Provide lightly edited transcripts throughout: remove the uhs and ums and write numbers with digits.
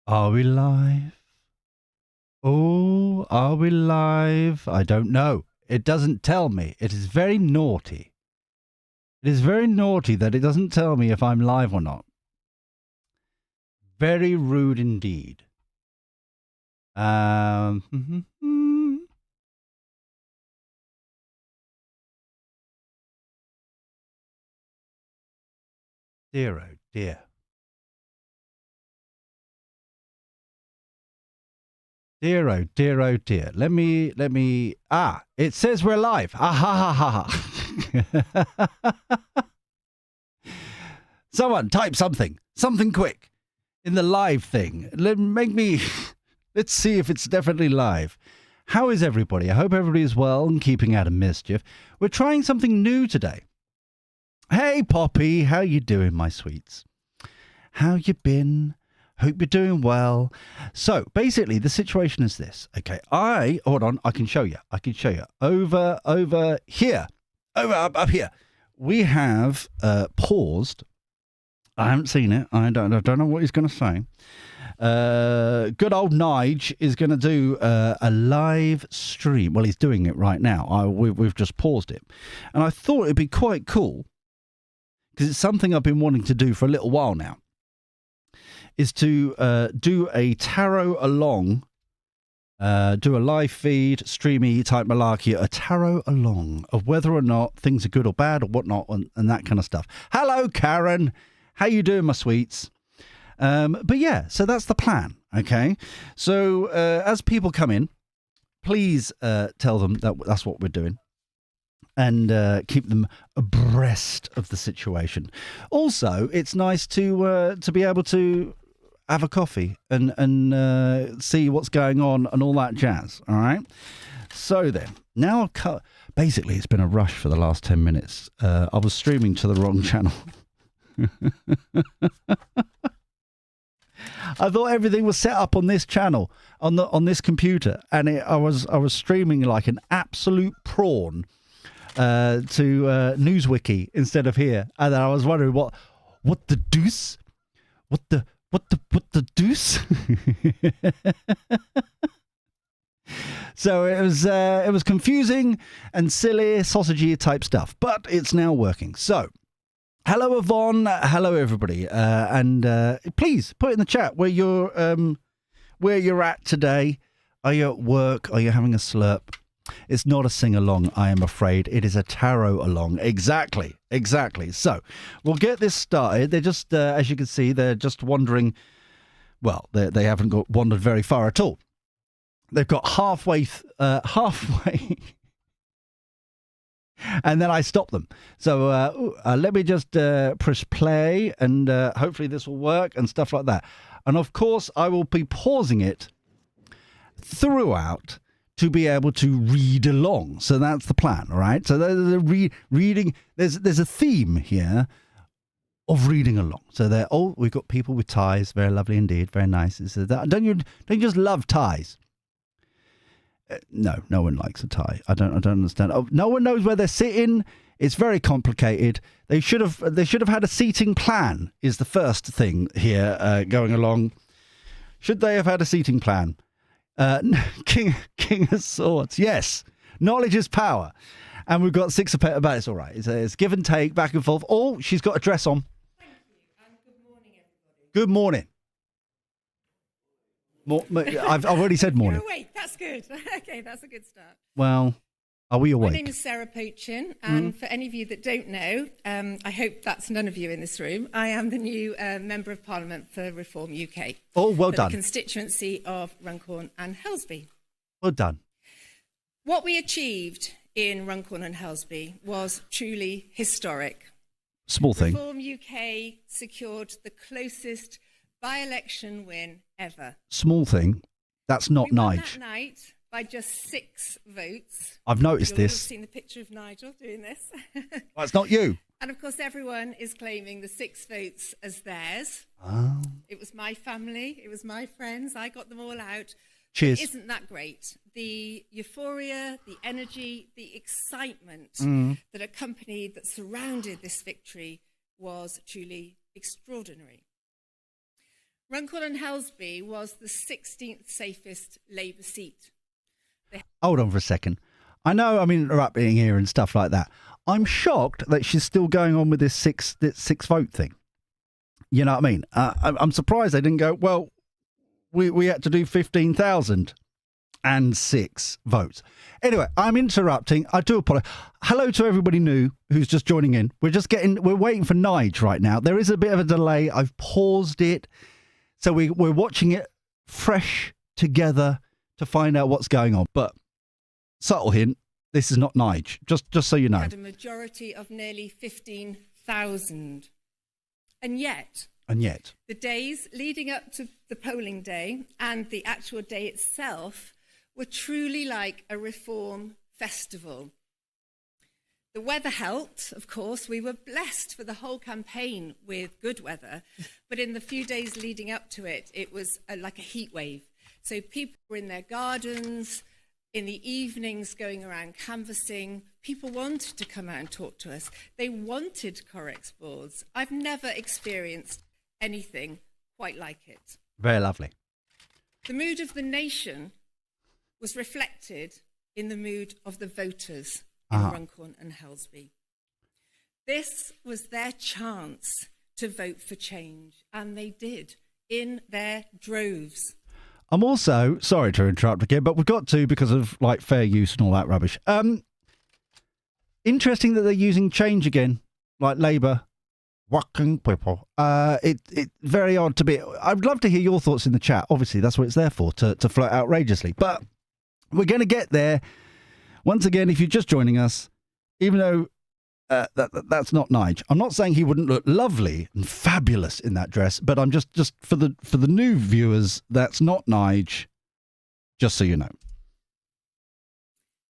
Are we live? Oh, are we live? I don't know. It doesn't tell me. It is very naughty. It is very naughty that it doesn't tell me if I'm live or not. Very rude indeed. Dear, oh dear. Dear, oh dear, oh dear. Let me, it says we're live. Ah, ha, ha, ha. Someone type something quick in the live thing. Let's see if it's definitely live. How is everybody? I hope everybody is well and keeping out of mischief. We're trying something new today. Hey, Poppy, how you doing, my sweets? How you been? Hope you're doing well. So, basically, the situation is this. Okay, hold on, I can show you. Over here. Up here. We have paused. I haven't seen it. I don't know what he's going to say. Good old Nige is going to do a live stream. Well, he's doing it right now. We've just paused it. And I thought it'd be quite cool, because it's something I've been wanting to do for a little while now, is to do a tarot along, do a live feed, streamy type malarkey, a tarot along of whether or not things are good or bad or whatnot and that kind of stuff. Hello, Karen. How you doing, my sweets? But yeah, so that's the plan, okay? So as people come in, please tell them that that's what we're doing and keep them abreast of the situation. Also, it's nice to be able to have a coffee and see what's going on and all that jazz, all right? So then, now basically it's been a rush for the last 10 minutes. I was streaming to the wrong channel. I thought everything was set up on this channel, on this computer, and I was streaming like an absolute prawn to Newswiki instead of here, and then I was wondering what the deuce, what the deuce. So it was confusing and silly, sausagey type stuff, but it's now working. So. Hello, Yvonne. Hello, everybody. And please put in the chat where you're at today. Are you at work? Are you having a slurp? It's not a sing-along, I am afraid. It is a tarot along. Exactly. So we'll get this started. They're just, as you can see, they're just wandering. Well, they haven't wandered very far at all. They've got halfway. And then I stop them. So let me just press play and hopefully this will work and stuff like that. And of course, I will be pausing it throughout to be able to read along. So that's the plan, all right? So reading, there's a theme here of reading along. So we've got people with ties. Very lovely indeed. Very nice. So don't you just love ties? No one likes a tie. I don't understand. Oh, no one knows where they're sitting. It's very complicated. They should have had a seating plan. Is the first thing here going along. Should they have had a seating plan? King of Swords. Yes, knowledge is power, and we've got Six of Pentacles. But it's all right. It's give and take, back and forth. Oh, she's got a dress on. Thank you, and good morning, everybody. Good morning. I've already said morning. You're awake. That's good. Okay, that's a good start. Well, are we awake? My name is Sarah Poachin, and for any of you that don't know, I hope that's none of you in this room, I am the new Member of Parliament for Reform UK. Oh, well done. The constituency of Runcorn and Helsby. Well done. What we achieved in Runcorn and Helsby was truly historic. Small thing. Reform UK secured the closest by-election win ever. Small thing. That's not we won Nige. that night by just 6 votes. I've noticed You'll this. have seen the picture of Nigel doing this. Well, it's not you. And of course, everyone is claiming the 6 votes as theirs. Oh. It was my family. It was my friends. I got them all out. Cheers. Isn't that great? The euphoria, the energy, the excitement that accompanied, that surrounded this victory was truly extraordinary. Runcorn and Helsby was the 16th safest Labour seat. Hold on for a second. I know I'm interrupting here and stuff like that. I'm shocked that she's still going on with this six vote thing. You know what I mean? I'm surprised they didn't go, well, we had to do 15,006 votes. Anyway, I'm interrupting. I do apologize. Hello to everybody new who's just joining in. We're waiting for Nige right now. There is a bit of a delay. I've paused it. So we're watching it fresh together to find out what's going on. But subtle hint, this is not Nige. Just so you know. Had a majority of nearly 15,000. And yet, the days leading up to the polling day and the actual day itself were truly like a reform festival. The weather helped, of course. We were blessed for the whole campaign with good weather, but in the few days leading up to it, it was like a heat wave. So people were in their gardens, in the evenings going around canvassing. People wanted to come out and talk to us. They wanted Correx boards. I've never experienced anything quite like it. Very lovely. The mood of the nation was reflected in the mood of the voters in Runcorn and Helsby. This was their chance to vote for change, and they did, in their droves. I'm also, sorry to interrupt again, but we've got to because of like fair use and all that rubbish. Interesting that they're using change again, like Labour. Working people. It's very odd to be. I'd love to hear your thoughts in the chat. Obviously, that's what it's there for, to flirt outrageously. But we're going to get there. Once again, if you're just joining us, even though that's not Nige, I'm not saying he wouldn't look lovely and fabulous in that dress, but I'm just for the new viewers, that's not Nige. Just so you know.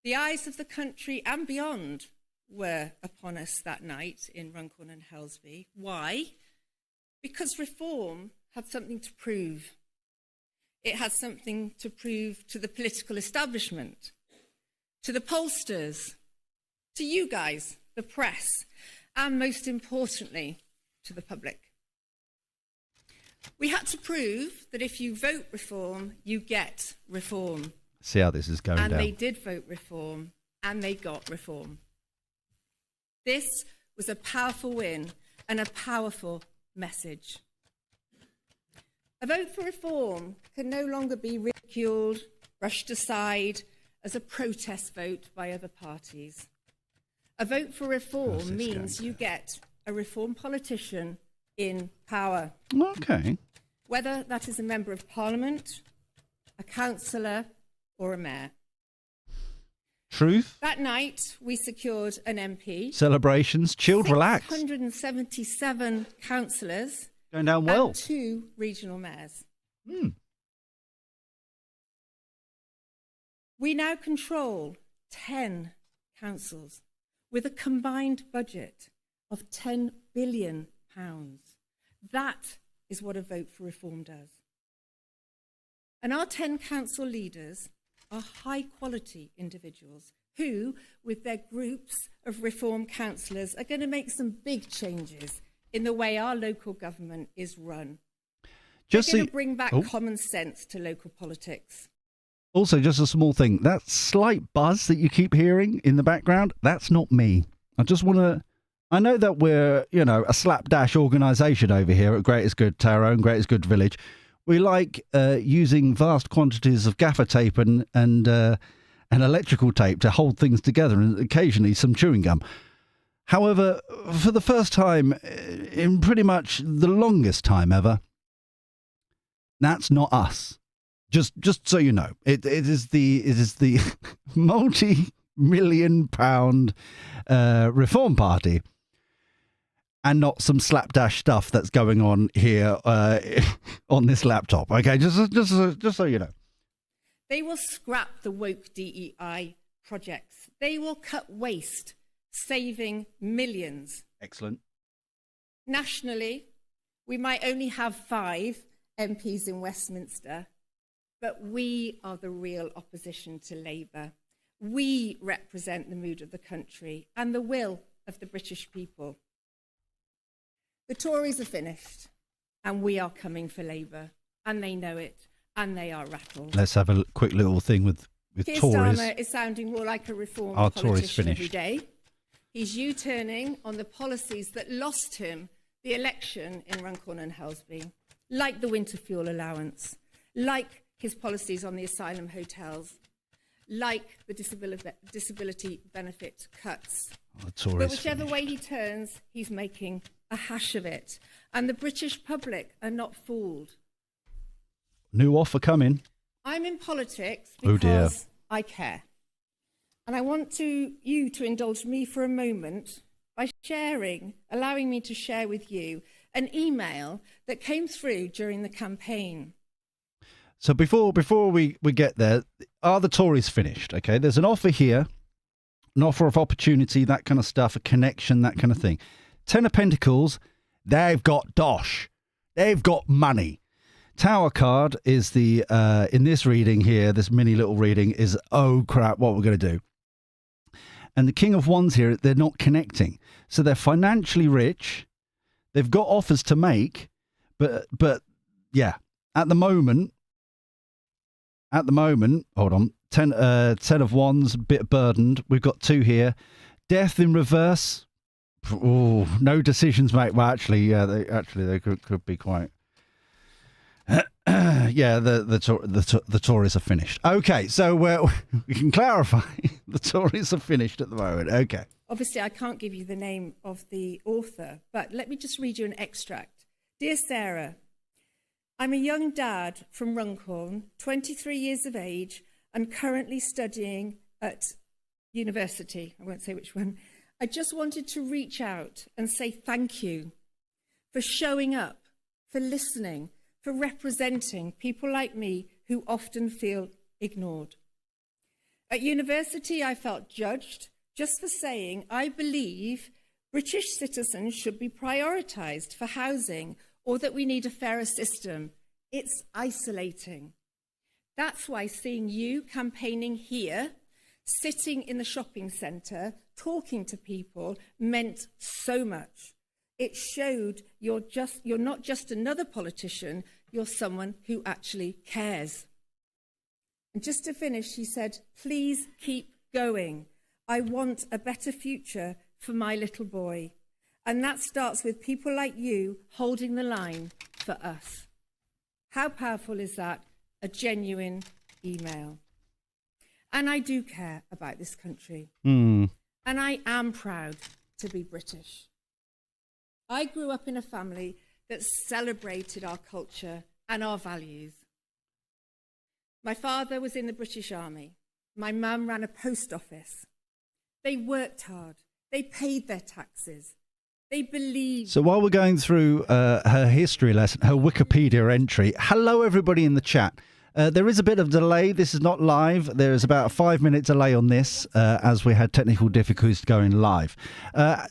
The eyes of the country and beyond were upon us that night in Runcorn and Helsby. Why? Because reform had something to prove. It had something to prove to the political establishment, to the pollsters, to you guys, the press, and most importantly, to the public. We had to prove that if you vote reform, you get reform. See how this is going down. And they did vote reform, and they got reform. This was a powerful win and a powerful message. A vote for reform can no longer be ridiculed, brushed aside as a protest vote by other parties. A vote for reform means you get a reform politician in power. Okay. Whether that is a member of parliament, a councillor, or a mayor. Truth. That night, we secured an MP. Celebrations. Chilled, relax. 177 councillors. Going down well. And 2 regional mayors. We now control 10 councils with a combined budget of £10 billion. That is what a vote for reform does. And our 10 council leaders are high-quality individuals who, with their groups of reform councillors, are going to make some big changes in the way our local government is run. They're going to bring back common sense to local politics. Also, just a small thing, that slight buzz that you keep hearing in the background, that's not me. I just want to... I know that we're, a slapdash organisation over here at Greatest Good Taro and Greatest Good Village. We like using vast quantities of gaffer tape and electrical tape to hold things together, and occasionally some chewing gum. However, for the first time in pretty much the longest time ever, that's not us. Just so you know, it is the multi-million-pound Reform Party. And not some slapdash stuff that's going on here on this laptop. Okay, just so you know. They will scrap the woke DEI projects. They will cut waste, saving millions. Excellent. Nationally, we might only have 5 MPs in Westminster, but we are the real opposition to Labour. We represent the mood of the country and the will of the British people. The Tories are finished, and we are coming for Labour, and they know it, and they are rattled. Let's have a quick little thing with Keir Tories. Starmer is sounding more like a reformed Our Tories politician every finished. day. He's U-turning on the policies that lost him the election in Runcorn and Helsby, like the winter fuel allowance, like his policies on the asylum hotels, like the disability benefit cuts. But whichever way he turns, he's making a hash of it. And the British public are not fooled. New offer coming. I'm in politics Oh dear. because I care. And I want you to indulge me for a moment by allowing me to share with you an email that came through during the campaign. So before we get there, are the Tories finished? Okay, there's an offer here, an offer of opportunity, that kind of stuff, a connection, that kind of thing. Ten of Pentacles, they've got dosh. They've got money. Tower card is the, in this reading here, this mini little reading is, oh crap, what we're going to do. And the King of Wands here, they're not connecting. So they're financially rich. They've got offers to make, but yeah, at the moment, hold on, 10 of Wands, a bit burdened. We've got 2 here. Death in reverse. Oh, no decisions, mate. Well, actually, yeah, they could be quite. Yeah, the Tories are finished. Okay, so we can clarify. The Tories are finished at the moment. Okay. Obviously, I can't give you the name of the author, but let me just read you an extract. Dear Sarah, I'm a young dad from Runcorn, 23 years of age, and currently studying at university. I won't say which one. I just wanted to reach out and say thank you for showing up, for listening, for representing people like me who often feel ignored. At university, I felt judged just for saying I believe British citizens should be prioritised for housing or that we need a fairer system. It's isolating. That's why seeing you campaigning here, sitting in the shopping centre, talking to people, meant so much. It showed you're not just another politician, you're someone who actually cares. And just to finish, she said, please keep going. I want a better future for my little boy. And that starts with people like you holding the line for us. How powerful is that? A genuine email. And I do care about this country. And I am proud to be British. I grew up in a family that celebrated our culture and our values. My father was in the British Army. My mum ran a post office. They worked hard. They paid their taxes. They believed. So while we're going through her history lesson, her Wikipedia entry, hello everybody in the chat. There is a bit of delay. This is not live. There is about a 5-minute delay on this as we had technical difficulties going live.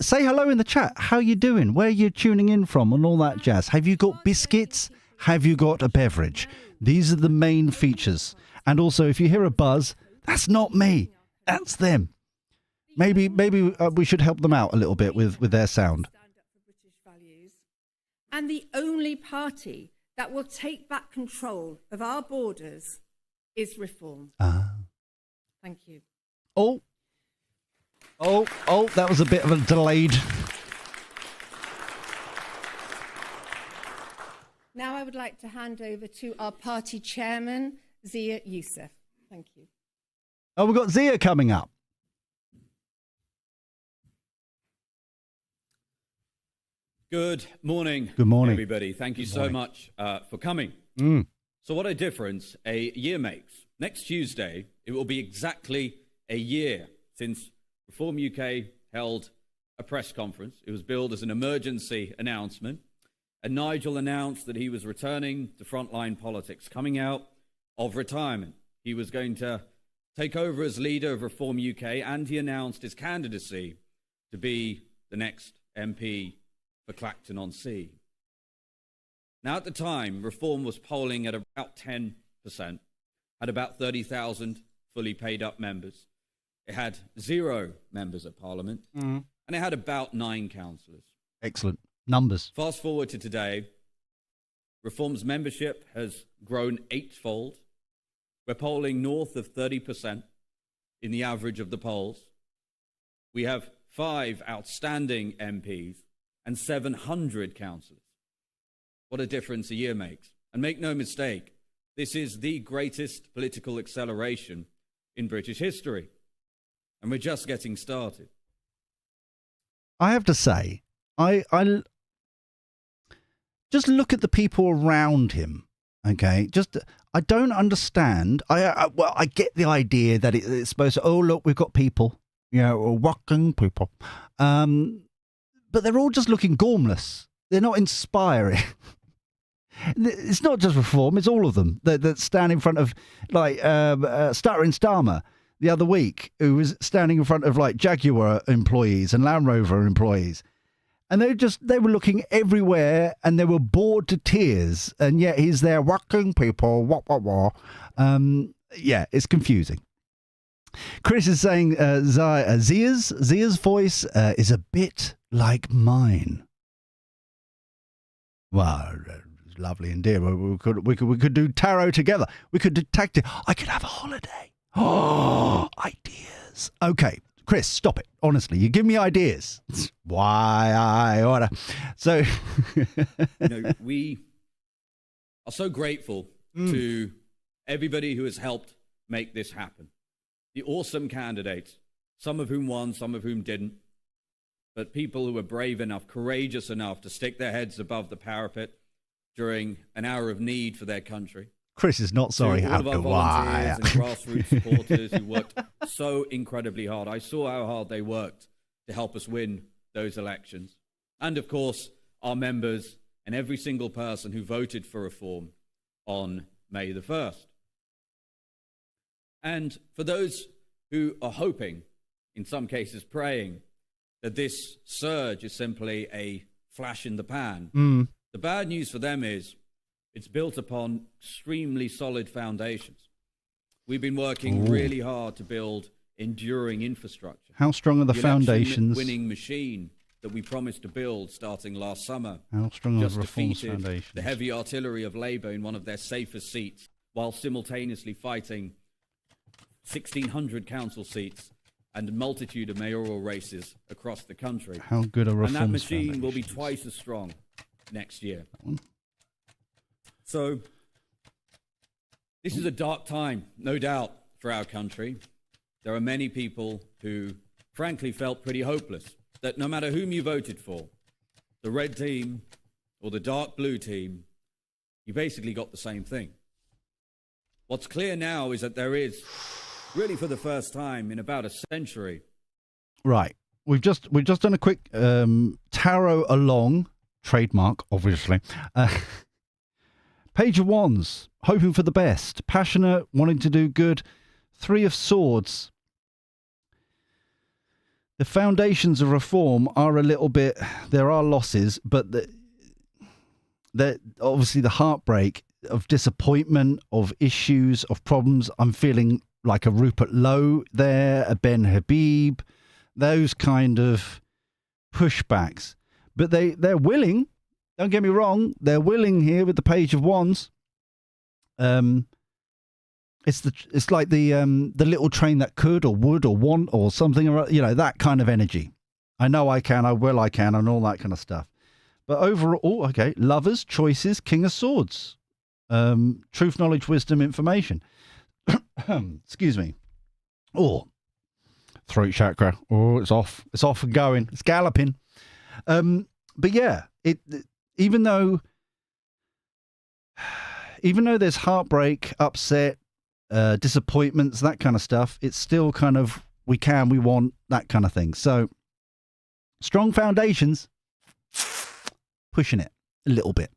Say hello in the chat. How you doing? Where are you tuning in from and all that jazz? Have you got biscuits? Have you got a beverage? These are the main features. And also, if you hear a buzz, that's not me. That's them. Maybe we should help them out a little bit with their sound. Stand up for British values. And the only party that will take back control of our borders is Reform. Thank you. Oh, that was a bit of a delayed. Now I would like to hand over to our party chairman, Zia Yusuf. Thank you. Oh, we've got Zia coming up. Good morning. Good morning, everybody. Thank you so much for coming. So what a difference a year makes. Next Tuesday, it will be exactly a year since Reform UK held a press conference. It was billed as an emergency announcement, and Nigel announced that he was returning to frontline politics, coming out of retirement. He was going to take over as leader of Reform UK, and he announced his candidacy to be the next MP for Clacton-on-Sea. Now, at the time, Reform was polling at about 10%, had about 30,000 fully paid up members. It had 0 members of Parliament, and it had about 9 councillors. Excellent. Numbers. Fast forward to today, Reform's membership has grown eightfold. We're polling north of 30% in the average of the polls. We have 5 outstanding MPs and 700 councillors. What a difference a year makes. And make no mistake, this is the greatest political acceleration in British history. And we're just getting started. I have to say, I just look at the people around him. Okay, I don't understand. Well, I get the idea that it's supposed to. Oh, look, we've got people, working people, but they're all just looking gormless. They're not inspiring. It's not just Reform; it's all of them that stand in front of Stuttering Starmer the other week, who was standing in front of Jaguar employees and Land Rover employees. And they were looking everywhere and they were bored to tears. And yet he's there, working people, yeah, it's confusing. Chris is saying Zia's voice is a bit like mine. Well, lovely and dear. We could do tarot together. We could do tactic. I could have a holiday. Oh, ideas. Okay. Chris, stop it. Honestly, you give me ideas. Why I order. So, we are so grateful to everybody who has helped make this happen. The awesome candidates, some of whom won, some of whom didn't, but people who were brave enough, courageous enough to stick their heads above the parapet during an hour of need for their country. Chris is not sorry. All of our volunteers and grassroots supporters who worked so incredibly hard. I saw how hard they worked to help us win those elections. And of course, our members and every single person who voted for Reform on May the 1st. And for those who are hoping, in some cases praying, that this surge is simply a flash in the pan, the bad news for them is it's built upon extremely solid foundations. We've been working really hard to build enduring infrastructure. How strong are the foundations? Winning machine that we promised to build starting last summer. How strong are the Reform's foundations? Defeated the heavy artillery of Labour in one of their safest seats, while simultaneously fighting 1,600 council seats and a multitude of mayoral races across the country. How good are Reform's And that machine foundations? will be twice as strong next year. So, this is a dark time, no doubt, for our country. There are many people who, frankly, felt pretty hopeless, that no matter whom you voted for, the red team or the dark blue team, you basically got the same thing. What's clear now is that there is, really for the first time in about a century. Right. We've just done a quick tarot along, trademark, obviously. Page of Wands, hoping for the best, passionate, wanting to do good. 3 of Swords. The foundations of Reform are a little bit, there are losses, but obviously the heartbreak of disappointment, of issues, of problems. I'm feeling like a Rupert Lowe there, a Ben Habib, those kind of pushbacks. But they're willing. Don't get me wrong, they're willing here with the Page of Wands. It's like the little train that could or would or want or something, or that kind of energy. I know I can, I can, and all that kind of stuff. But overall, okay, lovers, choices, King of Swords, truth, knowledge, wisdom, information. Excuse me. Oh, throat chakra. Oh, it's off and going. It's galloping. But yeah, even though there's heartbreak, upset, disappointments, that kind of stuff, it's still kind of we want, that kind of thing. So strong foundations, pushing it a little bit.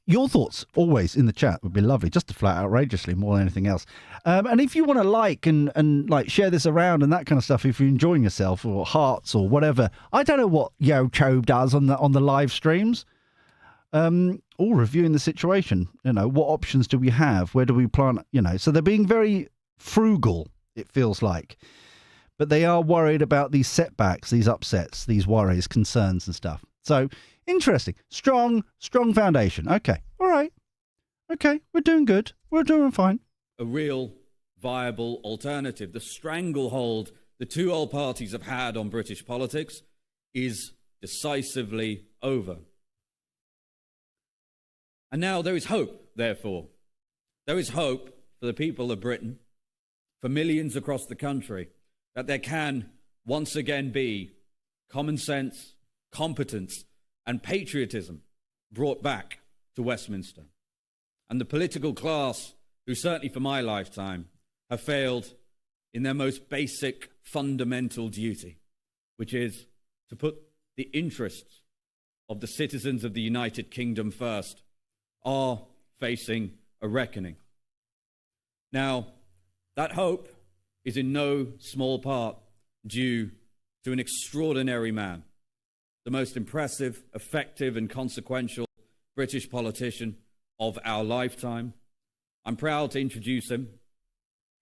Your thoughts always in the chat would be lovely, just to flat outrageously more than anything else. And if you want to like and like share this around and that kind of stuff, if you're enjoying yourself, or hearts or whatever, I don't know what YouTube does on the live streams. All reviewing the situation. What options do we have? Where do we plant? So they're being very frugal, it feels like, but they are worried about these setbacks, these upsets, these worries, concerns and stuff. So interesting. Strong foundation. Okay. All right. Okay. We're doing good. We're doing fine. A real viable alternative. The stranglehold the two old parties have had on British politics is decisively over. And now there is hope, therefore. There is hope for the people of Britain, for millions across the country, that there can once again be common sense, competence, and patriotism brought back to Westminster. And the political class, who certainly for my lifetime have failed in their most basic fundamental duty, which is to put the interests of the citizens of the United Kingdom first, are facing a reckoning. Now, that hope is in no small part due to an extraordinary man, the most impressive, effective, and consequential British politician of our lifetime. I'm proud to introduce him.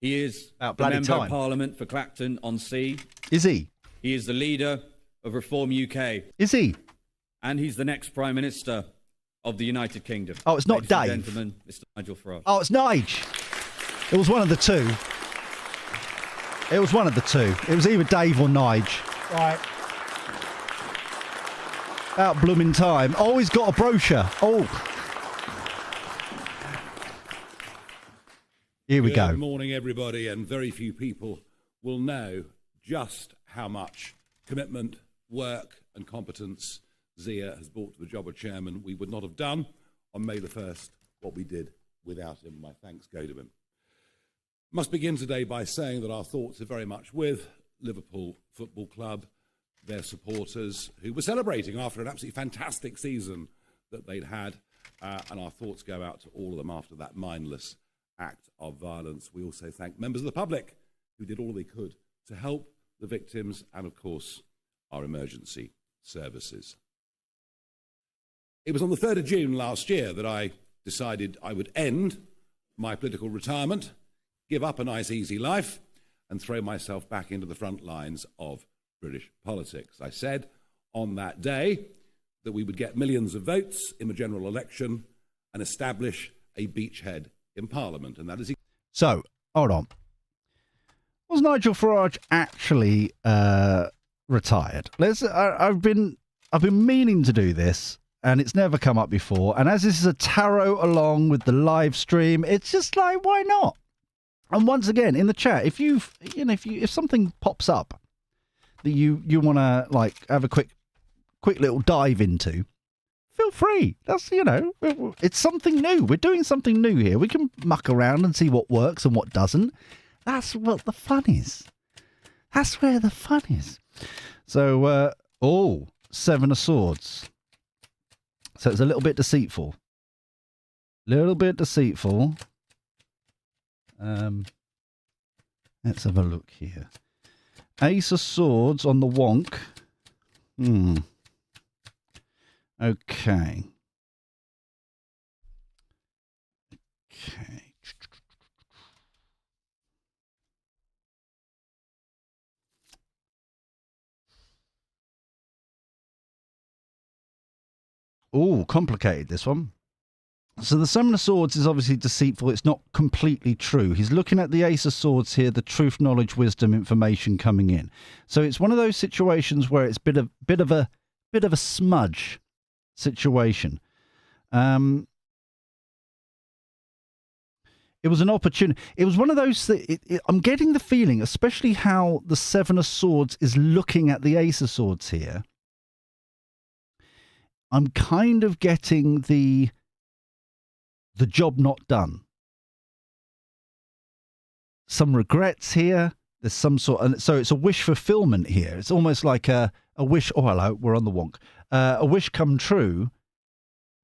He is the Member of Parliament for Clacton-on-Sea. Is he? He is the leader of Reform UK. Is he? And he's the next Prime Minister of the United Kingdom. Oh, it's not Dave. Gentlemen, Mr. Nigel Farage. Oh, it's Nige. It was one of the two. It was one of the two. It was either Dave or Nige. Right. About blooming time. Oh, he's got a brochure. Oh. Here we go. Good morning, everybody, and very few people will know just how much commitment, work and competence Zia has brought to the job of chairman. We would not have done on May the 1st what we did without him. My thanks go to him. Must begin today by saying that our thoughts are very much with Liverpool Football Club, their supporters, who were celebrating after an absolutely fantastic season that they'd had, and our thoughts go out to all of them after that mindless act of violence. We also thank members of the public who did all they could to help the victims and, of course, our emergency services. It was on the 3rd of June last year that I decided I would end my political retirement, give up a nice, easy life, and throw myself back into the front lines of British politics. I said on that day that we would get millions of votes in the general election and establish a beachhead in Parliament, and that is... So, hold on. Was Nigel Farage actually retired? I've been meaning to do this, and it's never come up before. And as this is a tarot along with the live stream, it's just like, why not? And once again, in the chat, if something pops up that you want to like have a quick little dive into, feel free. That's, it's something new. We're doing something new here. We can muck around and see what works and what doesn't. That's what the fun is. That's where the fun is. So, Seven of Swords. So it's a little bit deceitful. Let's have a look here. Ace of Swords on the wonk. Okay. Oh, complicated, this one. So the Seven of Swords is obviously deceitful. It's not completely true. He's looking at the Ace of Swords here, the truth, knowledge, wisdom, information coming in. So it's one of those situations where it's a bit of a smudge situation. It was an opportunity. It was one of those I'm getting the feeling, especially how the Seven of Swords is looking at the Ace of Swords here. I'm kind of getting the job not done. Some regrets here. There's some sort of, so it's a wish fulfillment here. It's almost like a wish. Oh, hello, we're on the wonk. A wish come true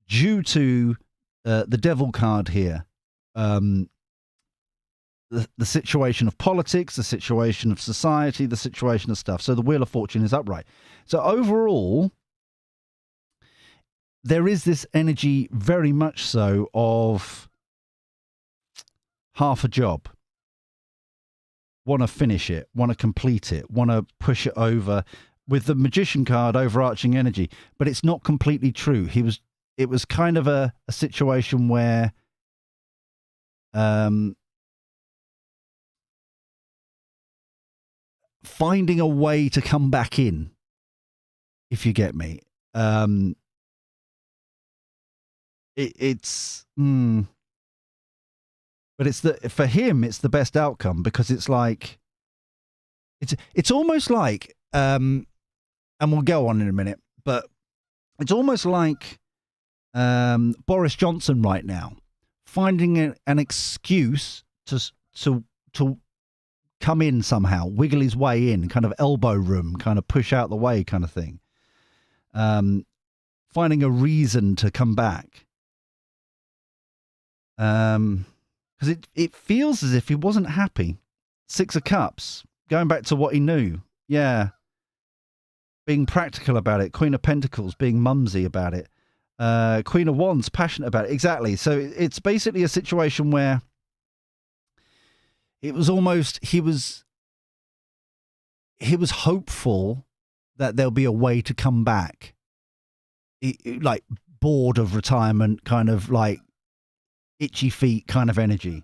due to the devil card here. The situation of politics, the situation of society, the situation of stuff. So the Wheel of Fortune is upright. So overall, there is this energy very much so of half a job. Want to finish it, want to complete it, want to push it over, with the magician card, overarching energy, but it's not completely true. It was kind of a situation where finding a way to come back in, if you get me. But for him, it's the best outcome, because it's like, it's almost like, and we'll go on in a minute, but it's almost like Boris Johnson right now finding an excuse to come in somehow, wiggle his way in, kind of elbow room, kind of push out the way kind of thing. Finding a reason to come back. Because it feels as if he wasn't happy. 6 of Cups, going back to what he knew. Yeah. Being practical about it. Queen of Pentacles, being mumsy about it. Queen of Wands, passionate about it. Exactly. So it's basically a situation where it was almost, he was hopeful that there'll be a way to come back. Like bored of retirement, kind of like itchy feet kind of energy.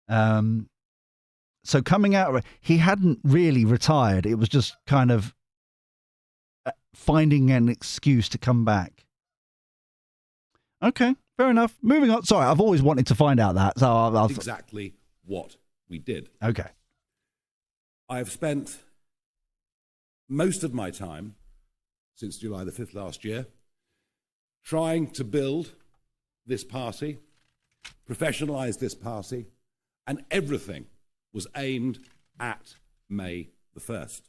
So coming out of it, he hadn't really retired. It was just kind of finding an excuse to come back. Okay, fair enough. Moving on. Sorry, I've always wanted to find out that. So I'll exactly what we did. Okay. I have spent most of my time since July the 5th last year trying to build this party, professionalise this party, and everything was aimed at May the 1st.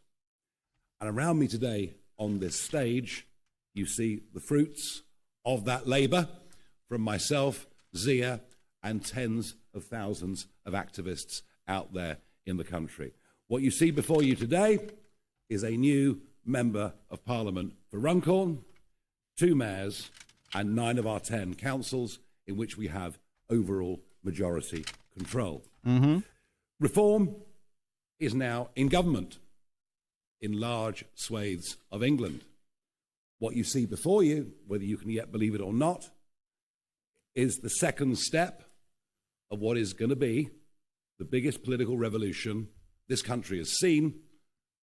And around me today on this stage, you see the fruits of that labour from myself, Zia, and tens of thousands of activists out there in the country. What you see before you today is a new Member of Parliament for Runcorn, 2 mayors, and 9 of our 10 councils in which we have overall majority control. Mm-hmm. Reform is now in government in large swathes of England. What you see before you, whether you can yet believe it or not, is the second step of what is going to be the biggest political revolution this country has seen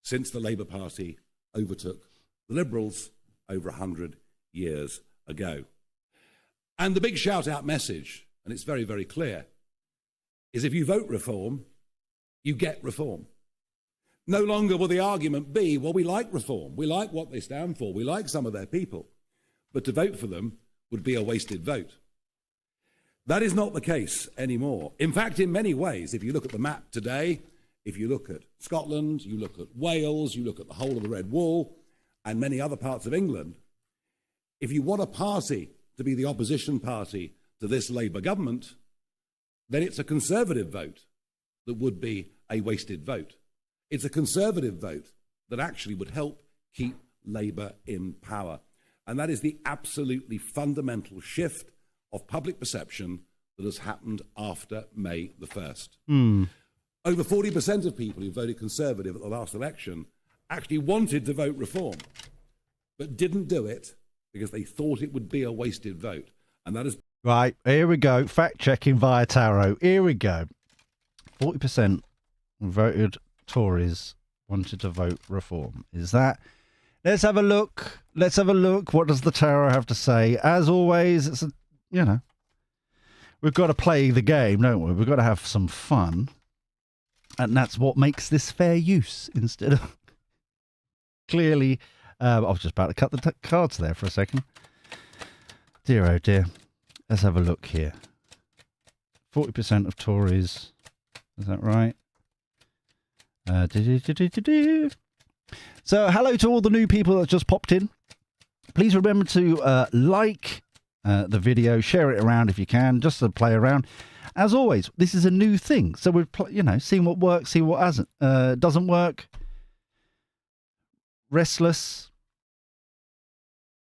since the Labour Party overtook the Liberals over 100 years ago. And the big shout-out message, and it's very, very clear, is if you vote reform, you get reform. No longer will the argument be, well, we like reform, we like what they stand for, we like some of their people, but to vote for them would be a wasted vote. That is not the case anymore. In fact, in many ways, if you look at the map today, if you look at Scotland, you look at Wales, you look at the whole of the Red Wall, and many other parts of England, if you want a party to be the opposition party to this Labour government, then it's a Conservative vote that would be a wasted vote. It's a Conservative vote that actually would help keep Labour in power. And that is the absolutely fundamental shift of public perception that has happened after May the 1st. Over 40% of people who voted Conservative at the last election actually wanted to vote reform, but didn't do it because they thought it would be a wasted vote. And that is... Right, here we go. Fact-checking via tarot. Here we go. 40% voted Tories wanted to vote reform. Is that... Let's have a look. Let's have a look. What does the tarot have to say? As always, it's a, you know, we've got to play the game, don't we? We've got to have some fun. And that's what makes this fair use instead of... Clearly, I was just about to cut the cards there for a second. Dear, oh dear. Let's have a look here. 40% of Tories. Is that right? So, hello to all the new people that just popped in. Please remember to like the video, share it around if you can, just to play around. As always, this is a new thing, so we're seeing what works, see what doesn't work. Restless.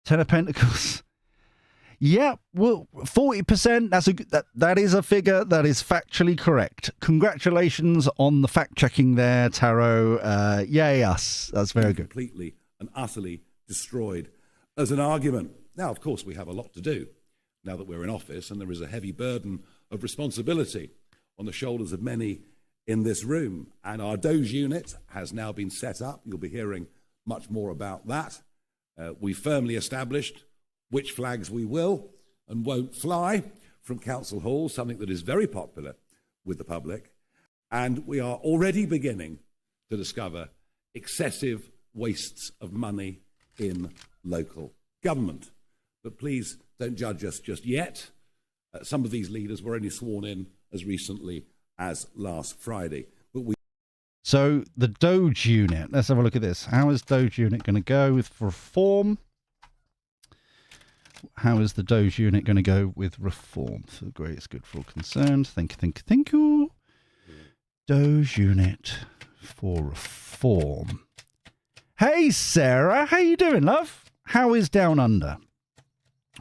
10 of Pentacles. Yeah, well, 40%, that is a figure that is factually correct. Congratulations on the fact-checking there, Tarot. Yay, us. That's very good. Completely and utterly destroyed as an argument. Now, of course, we have a lot to do now that we're in office, and there is a heavy burden of responsibility on the shoulders of many in this room. And our DOGE unit has now been set up. You'll be hearing much more about that. We firmly established which flags we will and won't fly from Council Hall, something that is very popular with the public. And we are already beginning to discover excessive wastes of money in local government. But please don't judge us just yet. Some of these leaders were only sworn in as recently as last Friday. So the DOGE unit, let's have a look at this. How is DOGE unit going to go with reform? How is the DOGE unit going to go with reform? For the greatest good for all concerned. Thank you. DOGE unit for reform. Hey, Sarah. How you doing, love? How is Down Under?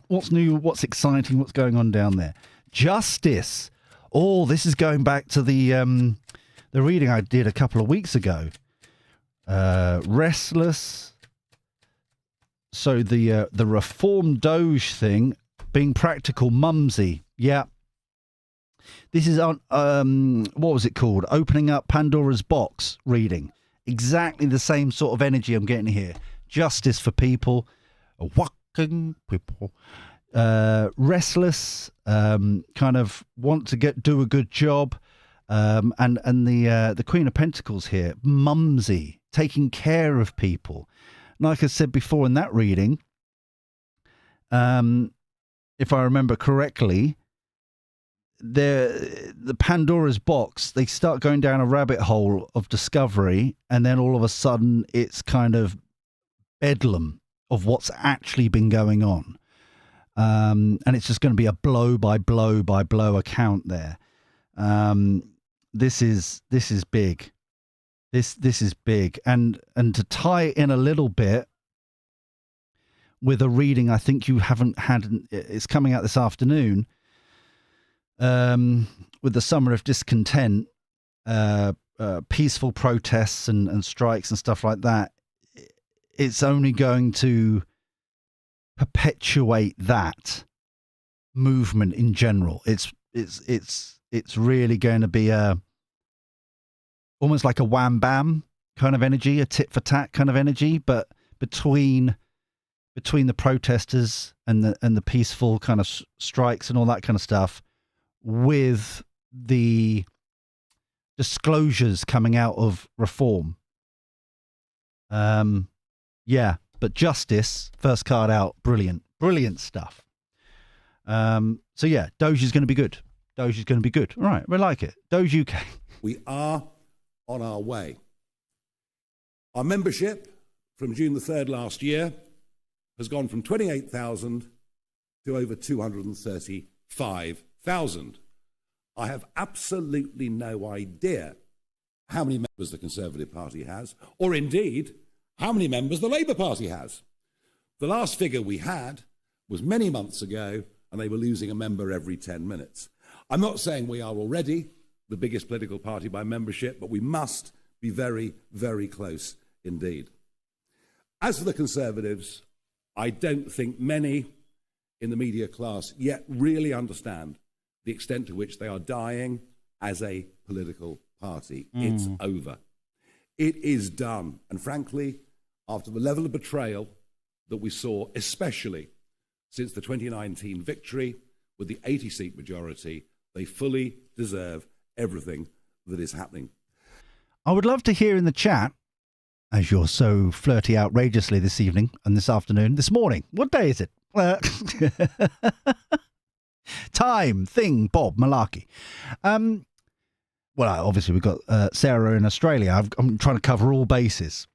What's new? What's exciting? What's going on down there? Justice. Oh, this is going back to the reading I did a couple of weeks ago. Restless. So the reform DOGE thing, being practical mumsy. Yeah. This is on, what was it called? Opening up Pandora's box reading. Exactly the same sort of energy I'm getting here. Justice for people. Working people. Restless. Kind of want to do a good job. And the Queen of Pentacles here. Mumsy. Taking care of people. Like I said before in that reading, if I remember correctly, the Pandora's box, they start going down a rabbit hole of discovery, and then all of a sudden it's kind of bedlam of what's actually been going on. And it's just going to be a blow by blow by blow account there. This is big. This is big. And to tie it in a little bit with a reading I think you haven't had, it's coming out this afternoon, with the Summer of Discontent, peaceful protests and strikes and stuff like that. It's only going to perpetuate that movement in general. It's really going to be almost like a wham bam kind of energy, a tit for tat kind of energy, but between the protesters and the peaceful kind of strikes and all that kind of stuff, with the disclosures coming out of reform. Yeah, but justice, first card out, brilliant stuff. So yeah, DOGE is going to be good. DOGE is going to be good. All right, we like it. DOGE UK. We are on our way. Our membership from June the 3rd last year has gone from 28,000 to over 235,000. I have absolutely no idea how many members the Conservative Party has, or indeed how many members the Labour Party has. The last figure we had was many months ago, and they were losing a member every 10 minutes. I'm not saying we are already the biggest political party by membership, but we must be very, very close indeed. As for the Conservatives, I don't think many in the media class yet really understand the extent to which they are dying as a political party. It's over. It is done. And frankly, after the level of betrayal that we saw, especially since the 2019 victory with the 80-seat majority, they fully deserve everything that is happening. I would love to hear in the chat, as you're so flirty outrageously this evening and this afternoon, this morning. What day is it? Time, thing, Bob, malarkey. Well, obviously we've got Sarah in Australia. I'm trying to cover all bases.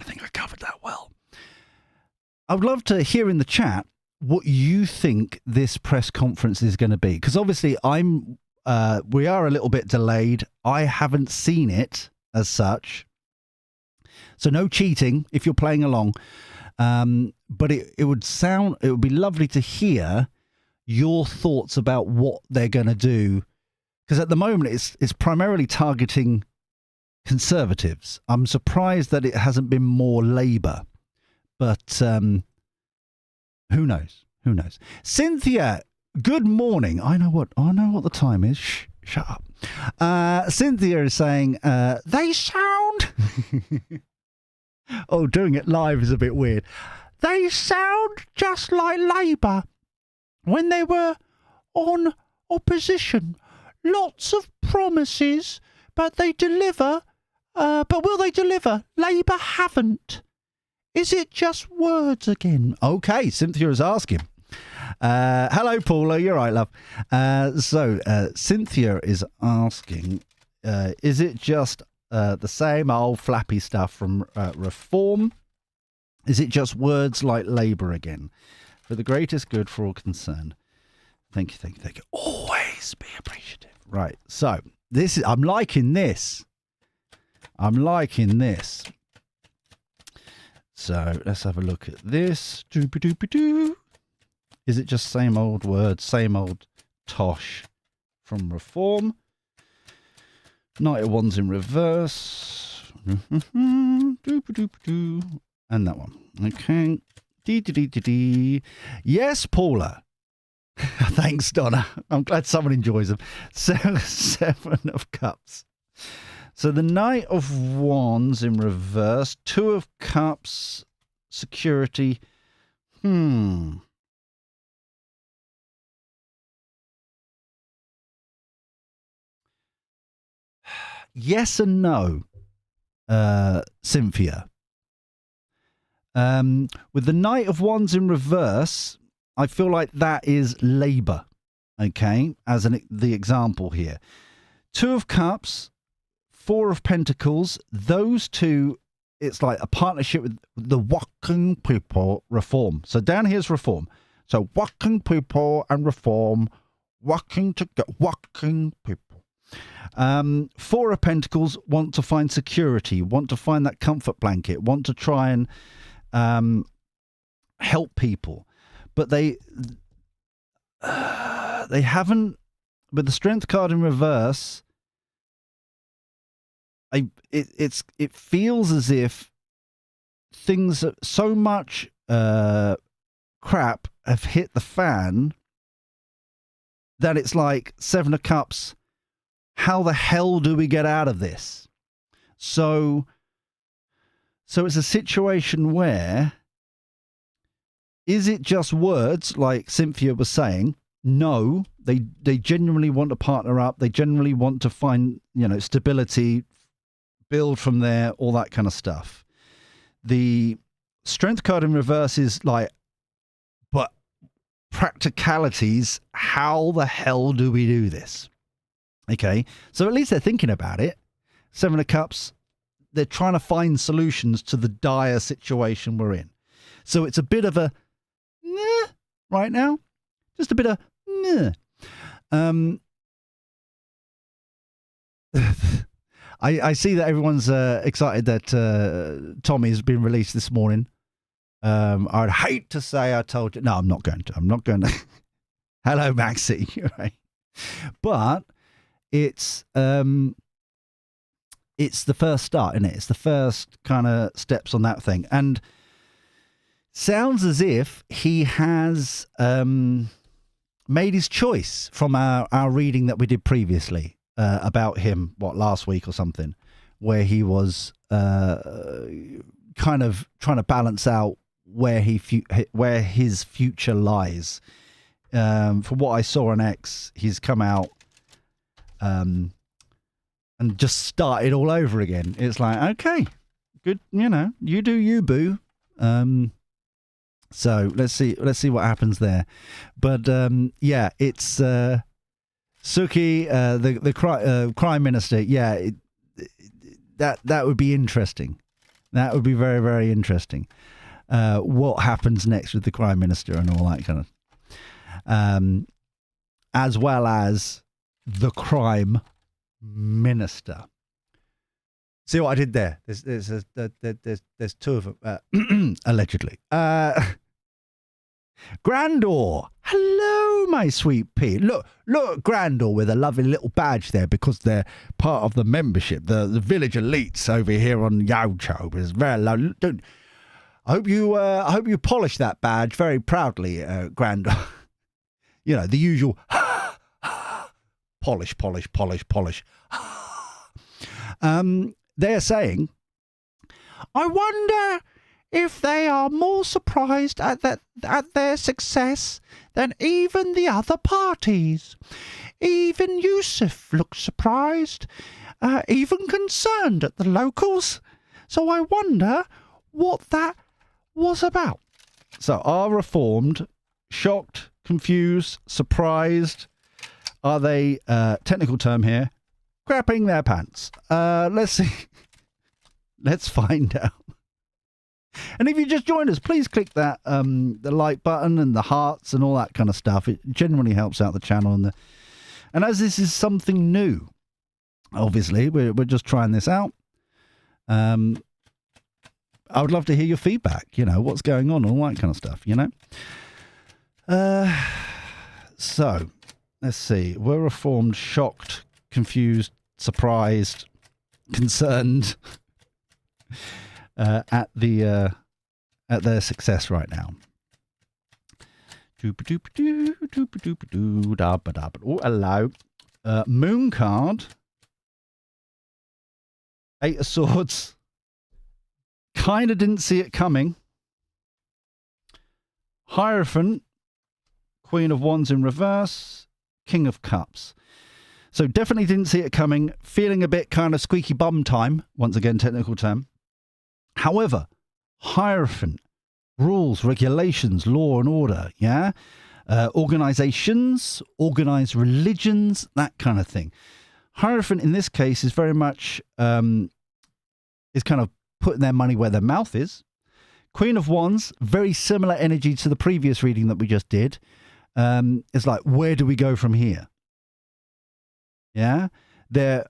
I think I covered that well. I would love to hear in the chat what you think this press conference is going to be, because obviously we are a little bit delayed. I haven't seen it as such, so no cheating if you're playing along. But it would be lovely to hear your thoughts about what they're going to do, because at the moment it's primarily targeting Conservatives. I'm surprised that it hasn't been more Labour. But who knows? Who knows? Cynthia, good morning. I know what the time is. Shh, shut up. Cynthia is saying they sound. Oh, doing it live is a bit weird. They sound just like Labour when they were on opposition. Lots of promises, but they deliver. But will they deliver? Labour haven't. Is it just words again? Okay, Cynthia is asking. Hello, Paula. You're right, love. So Cynthia is asking, is it just the same old flappy stuff from Reform? Is it just words like Labour again? For the greatest good for all concerned. Thank you. Always be appreciative. Right, so I'm liking this. So let's have a look at this. Doopy-doopy-doo. Is it just same old words, same old tosh from Reform? Knight of Wands in reverse. Doopy-doopy-doo. And that one. Okay. Dee-dee-dee-dee-dee. Yes, Paula. Thanks, Donna. I'm glad someone enjoys them. Seven of Cups. So the Knight of Wands in reverse, Two of Cups, security. Yes and no, Cynthia. With the Knight of Wands in reverse, I feel like that is Labour, okay, as the example here. Two of Cups, Four of Pentacles, those two, it's like a partnership with the working people, Reform. So down here's Reform. So working people and Reform, working people. Four of Pentacles want to find security, want to find that comfort blanket, want to try and help people. But they haven't, with the Strength card in reverse, it feels as if things, so much crap have hit the fan that it's like Seven of Cups, how the hell do we get out of this? So it's a situation where, is it just words, like Cynthia was saying? No, they genuinely want to partner up. They genuinely want to find, stability, build from there, all that kind of stuff. The Strength card in reverse is like, but practicalities, how the hell do we do this? Okay, so at least they're thinking about it. Seven of Cups, they're trying to find solutions to the dire situation we're in. So it's a bit of a meh right now. Just a bit of meh. I see that everyone's excited that Tommy's been released this morning. I'd hate to say I told you. No, I'm not going to. Hello, Maxie. Right. But it's the first start, isn't it? It's the first kind of steps on that thing. And sounds as if he has made his choice from our reading that we did previously. About him, last week or something, where he was kind of trying to balance out where his future lies. From what I saw on X, he's come out and just started all over again. It's like, okay, good, you do you, boo. So let's see what happens there. But yeah, it's. Suki, the crime minister, yeah, that would be interesting. That would be very, very interesting. What happens next with the crime minister and all that kind of, as well as the crime minister. See what I did there? There's two of them, allegedly. Grandor, hello, my sweet pea. Look, Grandor with a lovely little badge there because they're part of the membership, the village elites over here on YouTube. Is very lovely. I hope you polish that badge very proudly, Grand. You know, the usual polish. They're saying, I wonder if they are more surprised at their success than even the other parties. Even Yusuf looked surprised, even concerned at the locals. So I wonder what that was about. So are Reformed shocked, confused, surprised? Are they, technical term here, crapping their pants? Let's see. Let's find out. And if you just joined us, please click that the like button and the hearts and all that kind of stuff. It generally helps out the channel. And as this is something new, obviously, we're just trying this out. I would love to hear your feedback. You know, what's going on, all that kind of stuff, you know. So, let's see. Were Reformed shocked, confused, surprised, concerned at their success right now? Oh, hello. Moon card. 8 of Swords. Kind of didn't see it coming. Hierophant. Queen of Wands in reverse. King of Cups. So definitely didn't see it coming. Feeling a bit kind of squeaky bum time. Once again, technical term. However, Hierophant. Rules, regulations, law and order. Yeah? Organizations, organized religions, that kind of thing. Hierophant in this case is very much is kind of putting their money where their mouth is. Queen of Wands, very similar energy to the previous reading that we just did. It's like, where do we go from here? Yeah, they're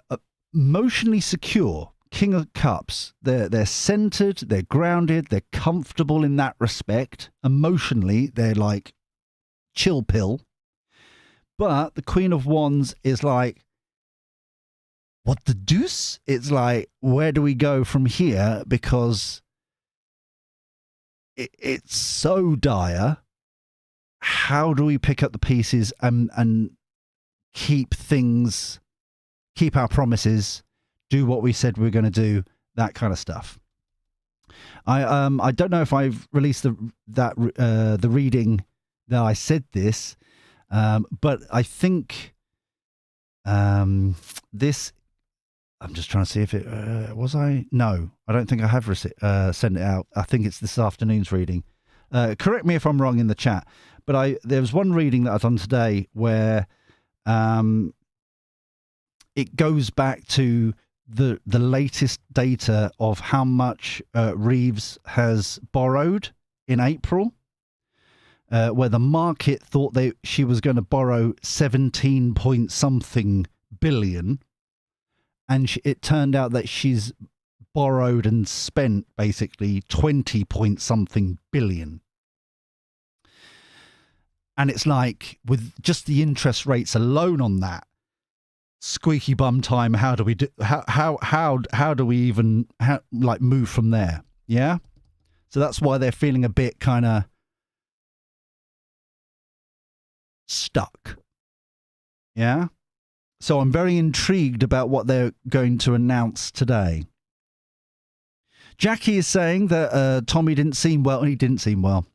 emotionally secure. King of Cups, they're centered, they're grounded, they're comfortable in that respect. Emotionally, they're like chill pill. But the Queen of Wands is like, what the deuce? It's like, where do we go from here? Because it's so dire. How do we pick up the pieces and keep our promises, do what we said we were going to do, that kind of stuff. I don't know if I've released the reading that I said this, but I think this. I'm just trying to see if it was I. No, I don't think I have sent it out. I think it's this afternoon's reading. Correct me if I'm wrong in the chat, but there was one reading that I've done today where it goes back to the latest data of how much Reeves has borrowed in April, where the market thought she was going to borrow 17 point something billion. And it turned out that she's borrowed and spent basically 20 point something billion. And it's like, with just the interest rates alone on that, squeaky bum time, how do we do, how do we even move from there? Yeah. So that's why they're feeling a bit kind of stuck. Yeah. So I'm very intrigued about what they're going to announce today. Jackie is saying that Tommy didn't seem well. He didn't seem well.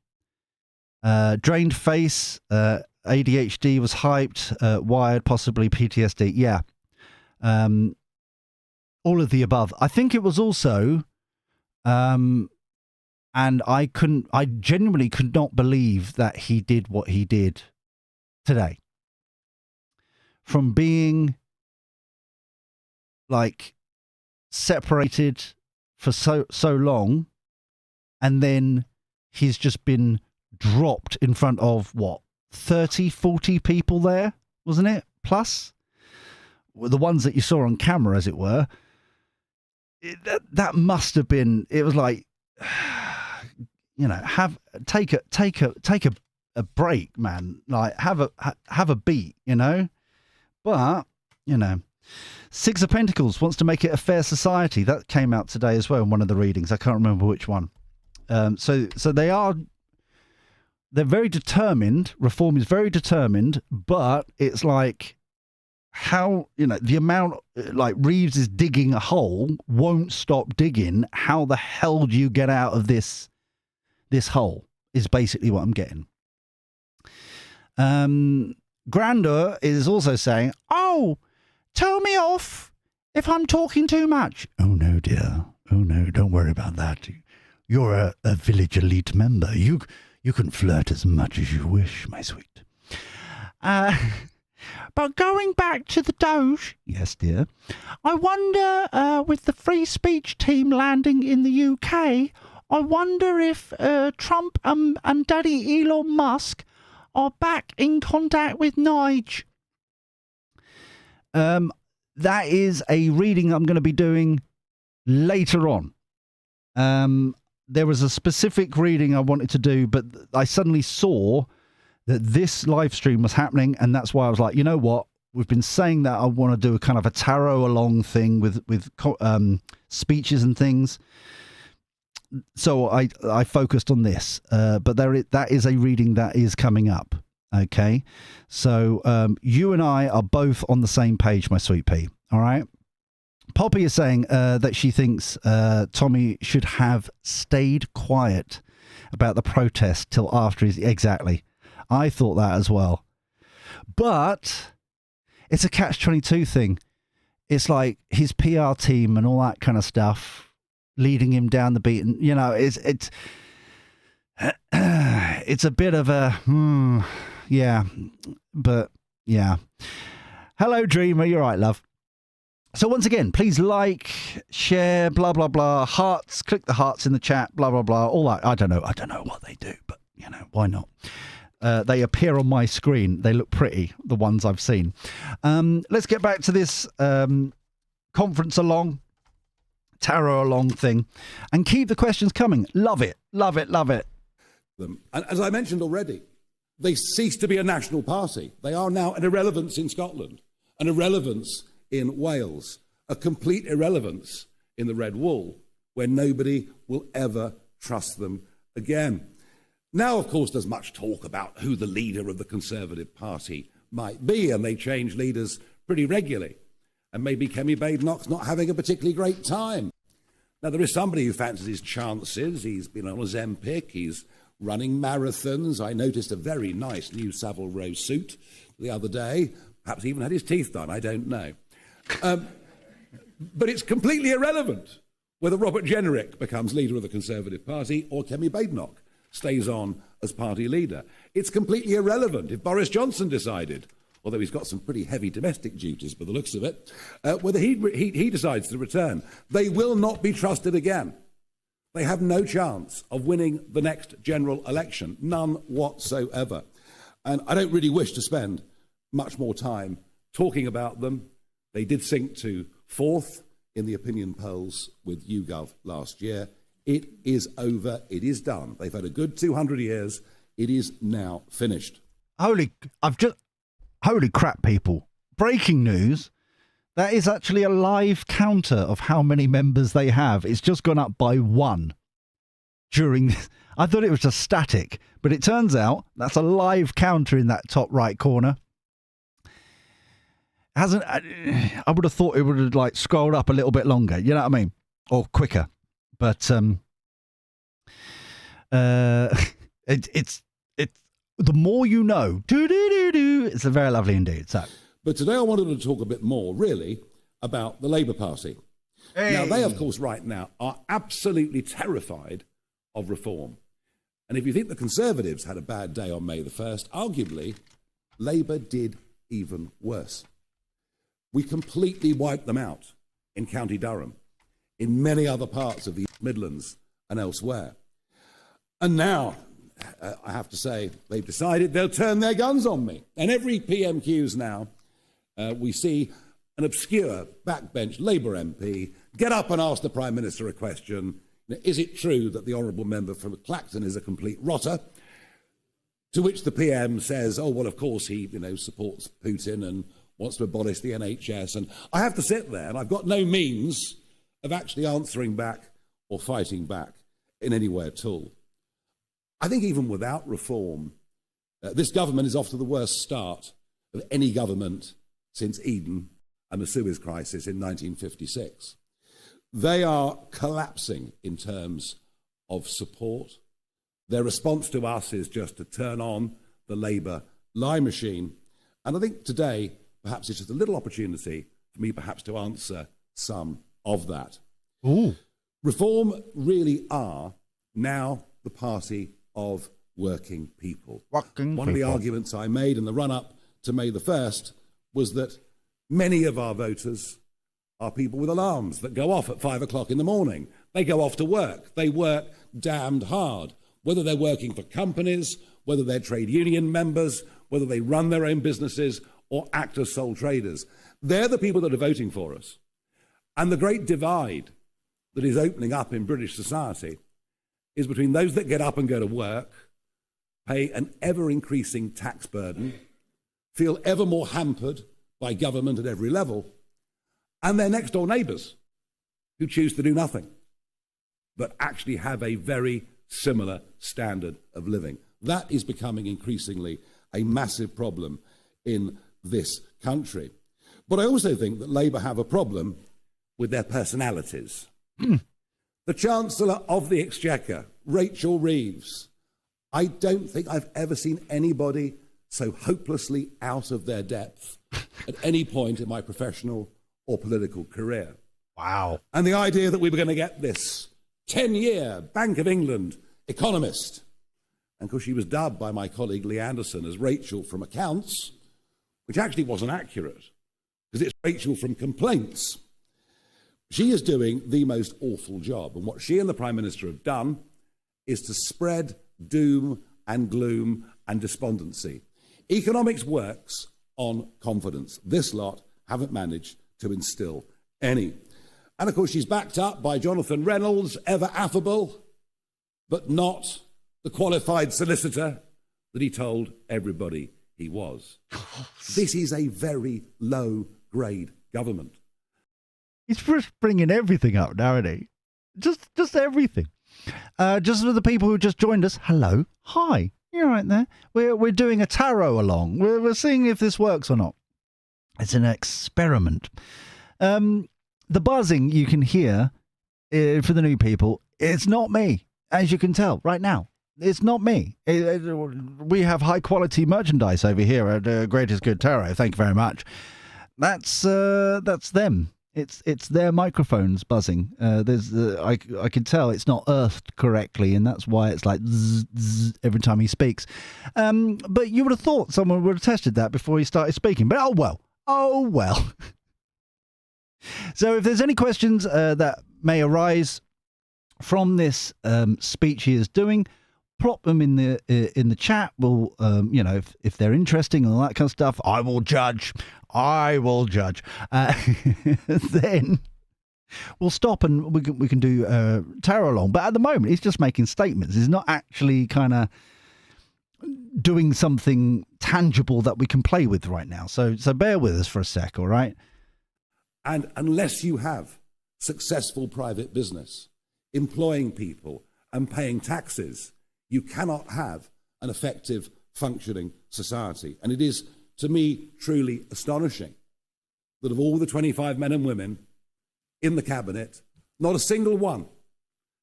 Drained face, ADHD was hyped, wired, possibly PTSD. Yeah. All of the above. I think it was also, and I genuinely could not believe that he did what he did today. From being like separated for so long, and then he's just been dropped in front of 30, 40 people there, wasn't it? Plus the ones that you saw on camera, as it were. That must have been, it was like, you know, take a break, man. Like have a beat, you know. But, you know, Six of Pentacles wants to make it a fair society. That came out today as well in one of the readings. I can't remember which one. So they're very determined. Reform is very determined, but it's like how, the amount, like Reeves is digging a hole, won't stop digging. How the hell do you get out of this hole is basically what I'm getting. Grandeur is also saying, oh, tell me off if I'm talking too much. Oh no, dear. Oh no, don't worry about that. You're a village elite member. You can flirt as much as you wish, my sweet. But going back to the DOGE, yes, dear, I wonder, with the free speech team landing in the UK, I wonder if Trump and Daddy Elon Musk are back in contact with Nige. That is a reading I'm going to be doing later on. There was a specific reading I wanted to do, but I suddenly saw that this live stream was happening, and that's why I was like, you know what? We've been saying that I want to do a kind of a tarot along thing with speeches and things. So I focused on this, but that is a reading that is coming up. Okay, so you and I are both on the same page, my sweet pea. All right. Poppy is saying that she thinks Tommy should have stayed quiet about the protest till after his... Exactly. I thought that as well. But it's a catch-22 thing. It's like his PR team and all that kind of stuff leading him down the beat. And, it's a bit of a... yeah. But, yeah. Hello, Dreamer. You're right, love. So once again, please like, share, blah, blah, blah, hearts, click the hearts in the chat, blah, blah, blah, all that. I don't know what they do, but, why not? They appear on my screen. They look pretty, the ones I've seen. Let's get back to this conference along, tarot along thing, and keep the questions coming. Love it, love it, love it. And as I mentioned already, they cease to be a national party. They are now an irrelevance in Scotland, an irrelevance in Wales, a complete irrelevance in the Red Wall, where nobody will ever trust them again. Now, of course, there's much talk about who the leader of the Conservative Party might be, and they change leaders pretty regularly. And maybe Kemi Badenoch's not having a particularly great time. Now, there is somebody who fancies his chances. He's been on a Zempic, he's running marathons. I noticed a very nice new Savile Row suit the other day. Perhaps he even had his teeth done, I don't know. But it's completely irrelevant whether Robert Jenrick becomes leader of the Conservative Party or Kemi Badenoch stays on as party leader. It's completely irrelevant if Boris Johnson decided, although he's got some pretty heavy domestic duties by the looks of it, whether he decides to return. They will not be trusted again. They have no chance of winning the next general election, none whatsoever. And I don't really wish to spend much more time talking about them. They did sink to fourth in the opinion polls with YouGov last year. It is over. It is done. They've had a good 200 years. It is now finished. Holy crap, people. Breaking news. That is actually a live counter of how many members they have. It's just gone up by one during this. I thought it was just static, but it turns out that's a live counter in that top right corner. I would have thought it would have like scrolled up a little bit longer, you know what I mean? Or quicker. But it's the more you know. It's a very lovely indeed. So, but today I wanted to talk a bit more, really, about the Labour Party. Hey. Now, they, of course, right now are absolutely terrified of reform. And if you think the Conservatives had a bad day on May the 1st, arguably, Labour did even worse. We completely wiped them out in County Durham, in many other parts of the Midlands and elsewhere. And now, I have to say, they've decided they'll turn their guns on me. And every PMQs now, we see an obscure backbench Labour MP get up and ask the Prime Minister a question. Is it true that the honourable member from Clacton is a complete rotter? To which the PM says, oh, well, of course, he supports Putin and wants to abolish the NHS. And I have to sit there, and I've got no means of actually answering back or fighting back. in any way at all. I think even without reform, this government is off to the worst start of any government since Eden and the Suez Crisis in 1956. They are collapsing in terms of support. Their response to us is just to turn on the Labour lie machine. And I think today, perhaps it's just a little opportunity for me perhaps to answer some of that. Ooh. Reform really are now the party of working people. One of the arguments I made in the run-up to May the 1st was that many of our voters are people with alarms that go off at 5 o'clock in the morning. They go off to work. They work damned hard, whether they're working for companies, whether they're trade union members, whether they run their own businesses or act as sole traders. They're the people that are voting for us. And the great divide that is opening up in British society is between those that get up and go to work, pay an ever-increasing tax burden, feel ever more hampered by government at every level, and their next-door neighbours who choose to do nothing, but actually have a very similar standard of living. That is becoming increasingly a massive problem in this country. But I also think that Labour have a problem with their personalities. The Chancellor of the Exchequer, Rachel Reeves, I don't think I've ever seen anybody so hopelessly out of their depth at any point in my professional or political career. Wow. And the idea that we were going to get this 10-year Bank of England economist, and of course she was dubbed by my colleague Lee Anderson as Rachel from accounts, which actually wasn't accurate, because it's Rachel from complaints. She is doing the most awful job, and what she and the Prime Minister have done is to spread doom and gloom and despondency. Economics works on confidence. This lot haven't managed to instill any. And of course she's backed up by Jonathan Reynolds, ever affable, but not the qualified solicitor that he told everybody he was. This is a very low-grade government. He's just bringing everything up now, isn't he? Just everything. Just for the people who just joined us, hello, hi, you're right there. We're doing a tarot along. We're seeing if this works or not. It's an experiment. The buzzing you can hear for the new people, it's not me, as you can tell right now. It's not me. We have high quality merchandise over here at Greatest Good Tarot. Thank you very much. That's them. It's their microphones buzzing. I can tell it's not earthed correctly, and that's why it's like zzz, zzz every time he speaks. But you would have thought someone would have tested that before he started speaking. But oh well. So if there's any questions that may arise from this speech he is doing, plop them in the chat. We'll if they're interesting and all that kind of stuff, I will judge. Then we'll stop and we can do tarot along. But at the moment, he's just making statements. He's not actually kind of doing something tangible that we can play with right now. So bear with us for a sec, all right? And unless you have successful private business, employing people and paying taxes, you cannot have an effective functioning society. And it is, to me, truly astonishing that of all the 25 men and women in the cabinet, not a single one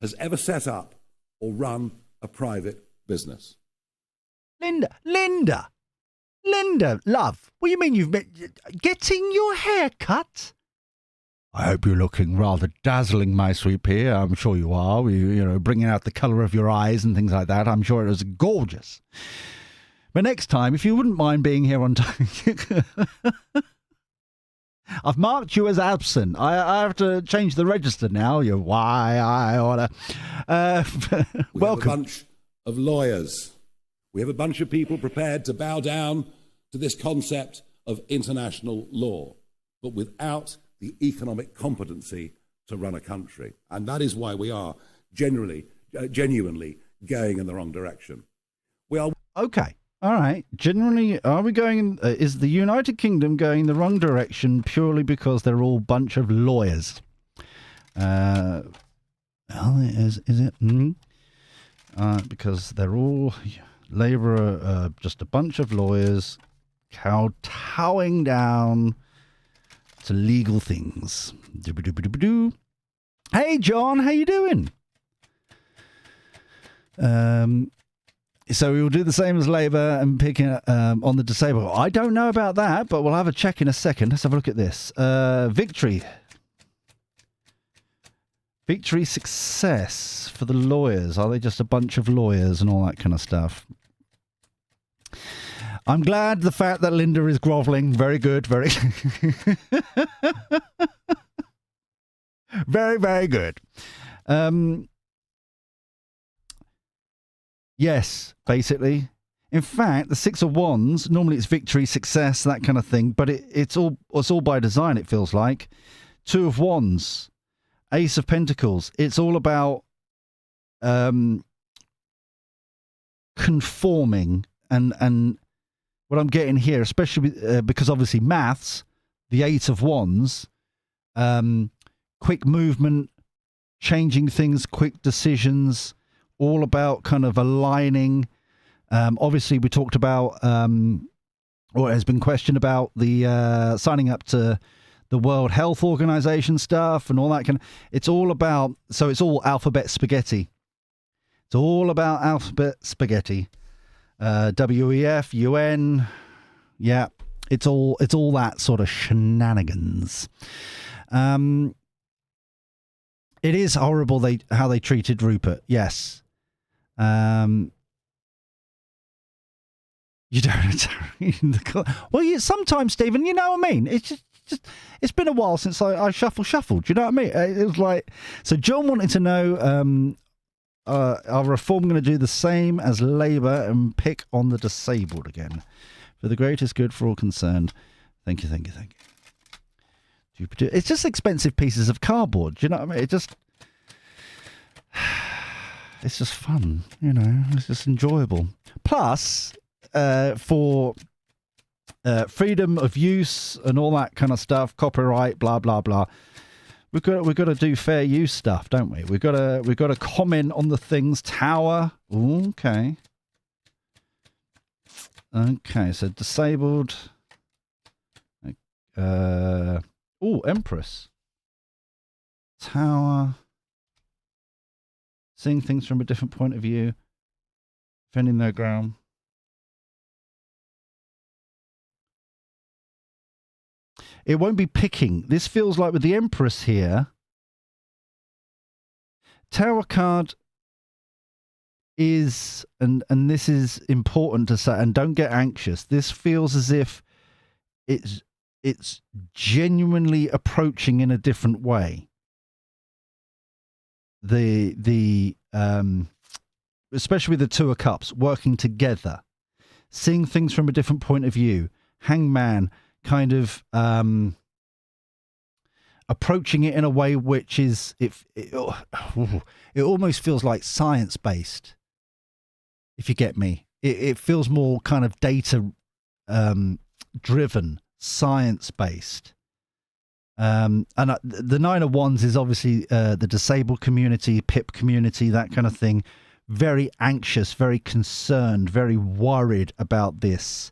has ever set up or run a private business. Linda, love, what do you mean you've been getting your hair cut? I hope you're looking rather dazzling, my sweet pea. I'm sure you are. Bringing out the colour of your eyes and things like that. I'm sure it was gorgeous. But next time, if you wouldn't mind being here on time, I've marked you as absent. I have to change the register now. You're why I order. Welcome. We have a bunch of lawyers. We have a bunch of people prepared to bow down to this concept of international law, but without the economic competency to run a country. And that is why we are genuinely going in the wrong direction. We are... Okay. All right. Generally, are we going... is the United Kingdom going in the wrong direction purely because they're all a bunch of lawyers? Well, is it? Because they're all Labour are just a bunch of lawyers kowtowing down to legal things. Doo-ba-doo-ba-doo-ba-doo. Hey, John, how you doing? So we will do the same as Labour and picking on the disabled. I don't know about that, but we'll have a check in a second. Let's have a look at this. Victory success for the lawyers. Are they just a bunch of lawyers and all that kind of stuff? I'm glad the fact that Linda is groveling. Very good. Very, very, very good. Yes, basically. In fact, the Six of Wands, normally it's victory, success, that kind of thing, but it's all by design, it feels like. Two of Wands, Ace of Pentacles. It's all about conforming and what I'm getting here, especially because obviously maths, the Eight of Wands, quick movement, changing things, quick decisions, all about kind of aligning. Obviously, we talked about, or it has been questioned about the signing up to the World Health Organization stuff and all that kind of. It's all about. So it's all alphabet spaghetti. It's all about alphabet spaghetti. WEF, UN, yeah. It's all that sort of shenanigans. It is horrible how they treated Rupert. Yes. You don't. Well, sometimes, Stephen, you know what I mean. It's just it's been a while since I shuffled. Do you know what I mean? It was like, so John wanted to know, are Reform going to do the same as Labour and pick on the disabled again for the greatest good for all concerned? Thank you. It's just expensive pieces of cardboard. Do you know what I mean? It's just fun, you know. It's just enjoyable. Plus, for freedom of use and all that kind of stuff, copyright, blah blah blah. We've got to do fair use stuff, don't we? We've got to comment on the things. Tower, ooh, okay. So disabled. Empress. Tower. Seeing things from a different point of view. Defending their ground. It won't be picking. This feels like with the Empress here. Tower card is, and this is important to say, and don't get anxious. This feels as if it's genuinely approaching in a different way. The especially with the Two of Cups working together, seeing things from a different point of view. Hangman kind of approaching it in a way which is it almost feels like science based, if you get me. It feels more kind of data driven, science based. And the Nine of Wands is obviously the disabled community, PIP community, that kind of thing. Very anxious, very concerned, very worried about this.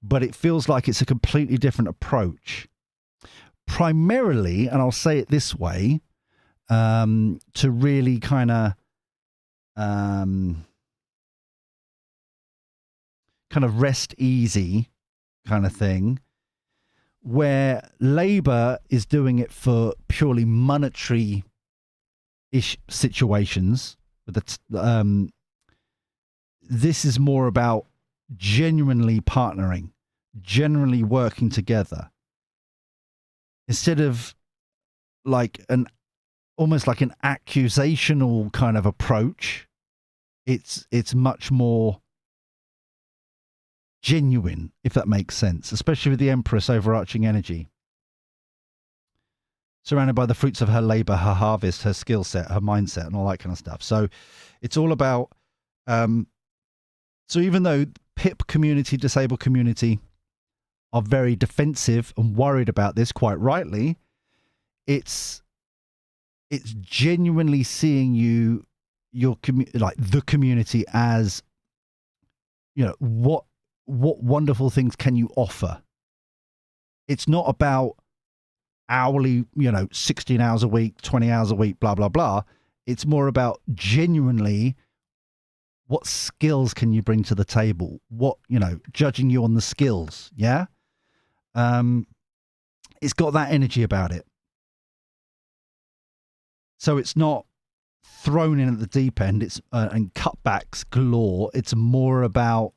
But it feels like it's a completely different approach. Primarily, and I'll say it this way, to really kind of rest easy kind of thing, where Labour is doing it for purely monetary-ish situations. This is more about genuinely partnering, generally working together, instead of like almost like an accusational kind of approach. It's much more genuine, if that makes sense, especially with the Empress overarching energy, surrounded by the fruits of her labor, her harvest, her skill set, her mindset, and all that kind of stuff. So it's all about so even though PIP community, disabled community are very defensive and worried about this, quite rightly, it's It's genuinely seeing your the community as, what wonderful things can you offer? It's not about hourly, 16 hours a week, 20 hours a week, blah, blah, blah. It's more about genuinely what skills can you bring to the table? What, judging you on the skills. Yeah. It's got that energy about it. So it's not thrown in at the deep end. It's and cutbacks galore. It's more about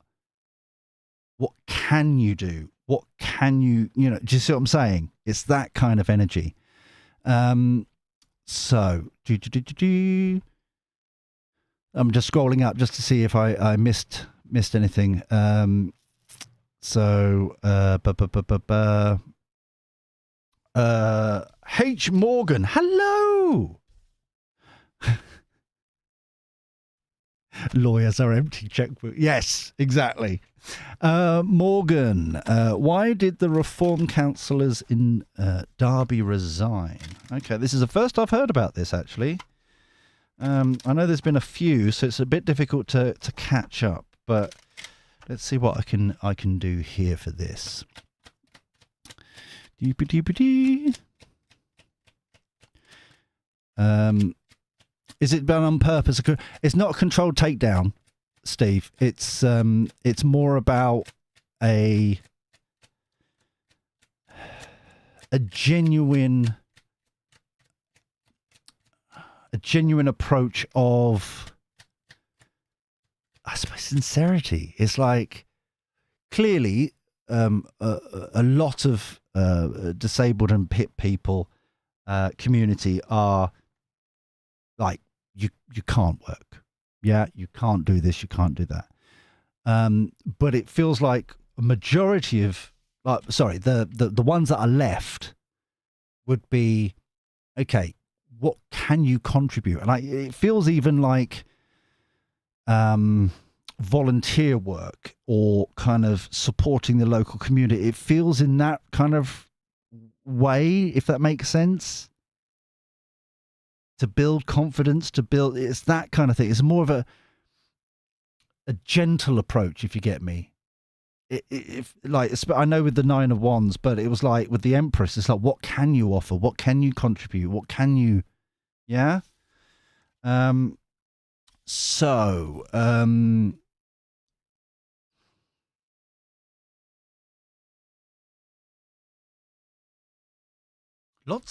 what can you do? What can you, do you see what I'm saying? It's that kind of energy. I'm just scrolling up just to see if I missed anything. H. Morgan, hello. Lawyers are empty checkbook. Yes, exactly. Morgan, why did the reform councillors in Derby resign? Okay, this is the first I've heard about this, actually. I know there's been a few, so it's a bit difficult to catch up, but let's see what I can do here for this. Is it done on purpose? It's not a controlled takedown, Steve. It's more about a genuine approach of, I suppose, sincerity. It's like clearly a lot of disabled and PIP people community are like, you can't work. Yeah, you can't do this, you can't do that. But it feels like a majority of, the ones that are left would be, okay, what can you contribute? And it feels even like volunteer work or kind of supporting the local community. It feels in that kind of way, if that makes sense. To build confidence, it's that kind of thing. It's more of a gentle approach, if you get me. I know with the Nine of Wands, but it was like with the Empress, it's like, what can you offer? What can you contribute? What can you, yeah? Lots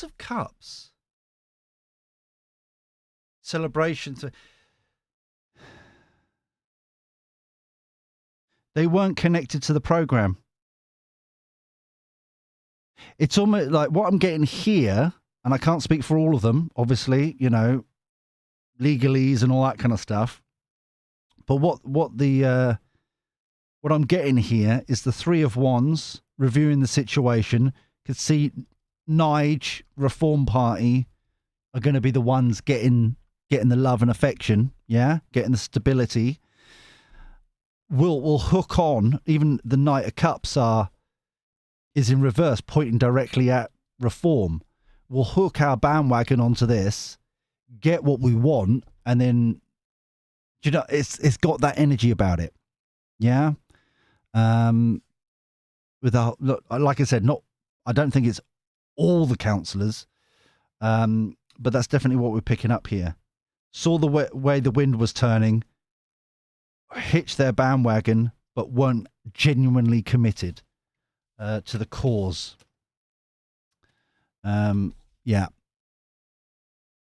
of cups. Celebrations. They weren't connected to the program. It's almost like what I'm getting here, and I can't speak for all of them, obviously, legalese and all that kind of stuff. But what I'm getting here is the Three of Wands reviewing the situation. Could see Nige Reform Party are going to be the ones getting the love and affection, yeah, getting the stability. We'll hook on. Even the Knight of Cups is in reverse, pointing directly at Reform. We'll hook our bandwagon onto this, get what we want, and then it's got that energy about it, yeah. Look, like I said, I don't think it's all the councillors, but that's definitely what we're picking up here. Saw the way the wind was turning, hitched their bandwagon, but weren't genuinely committed to the cause. Yeah.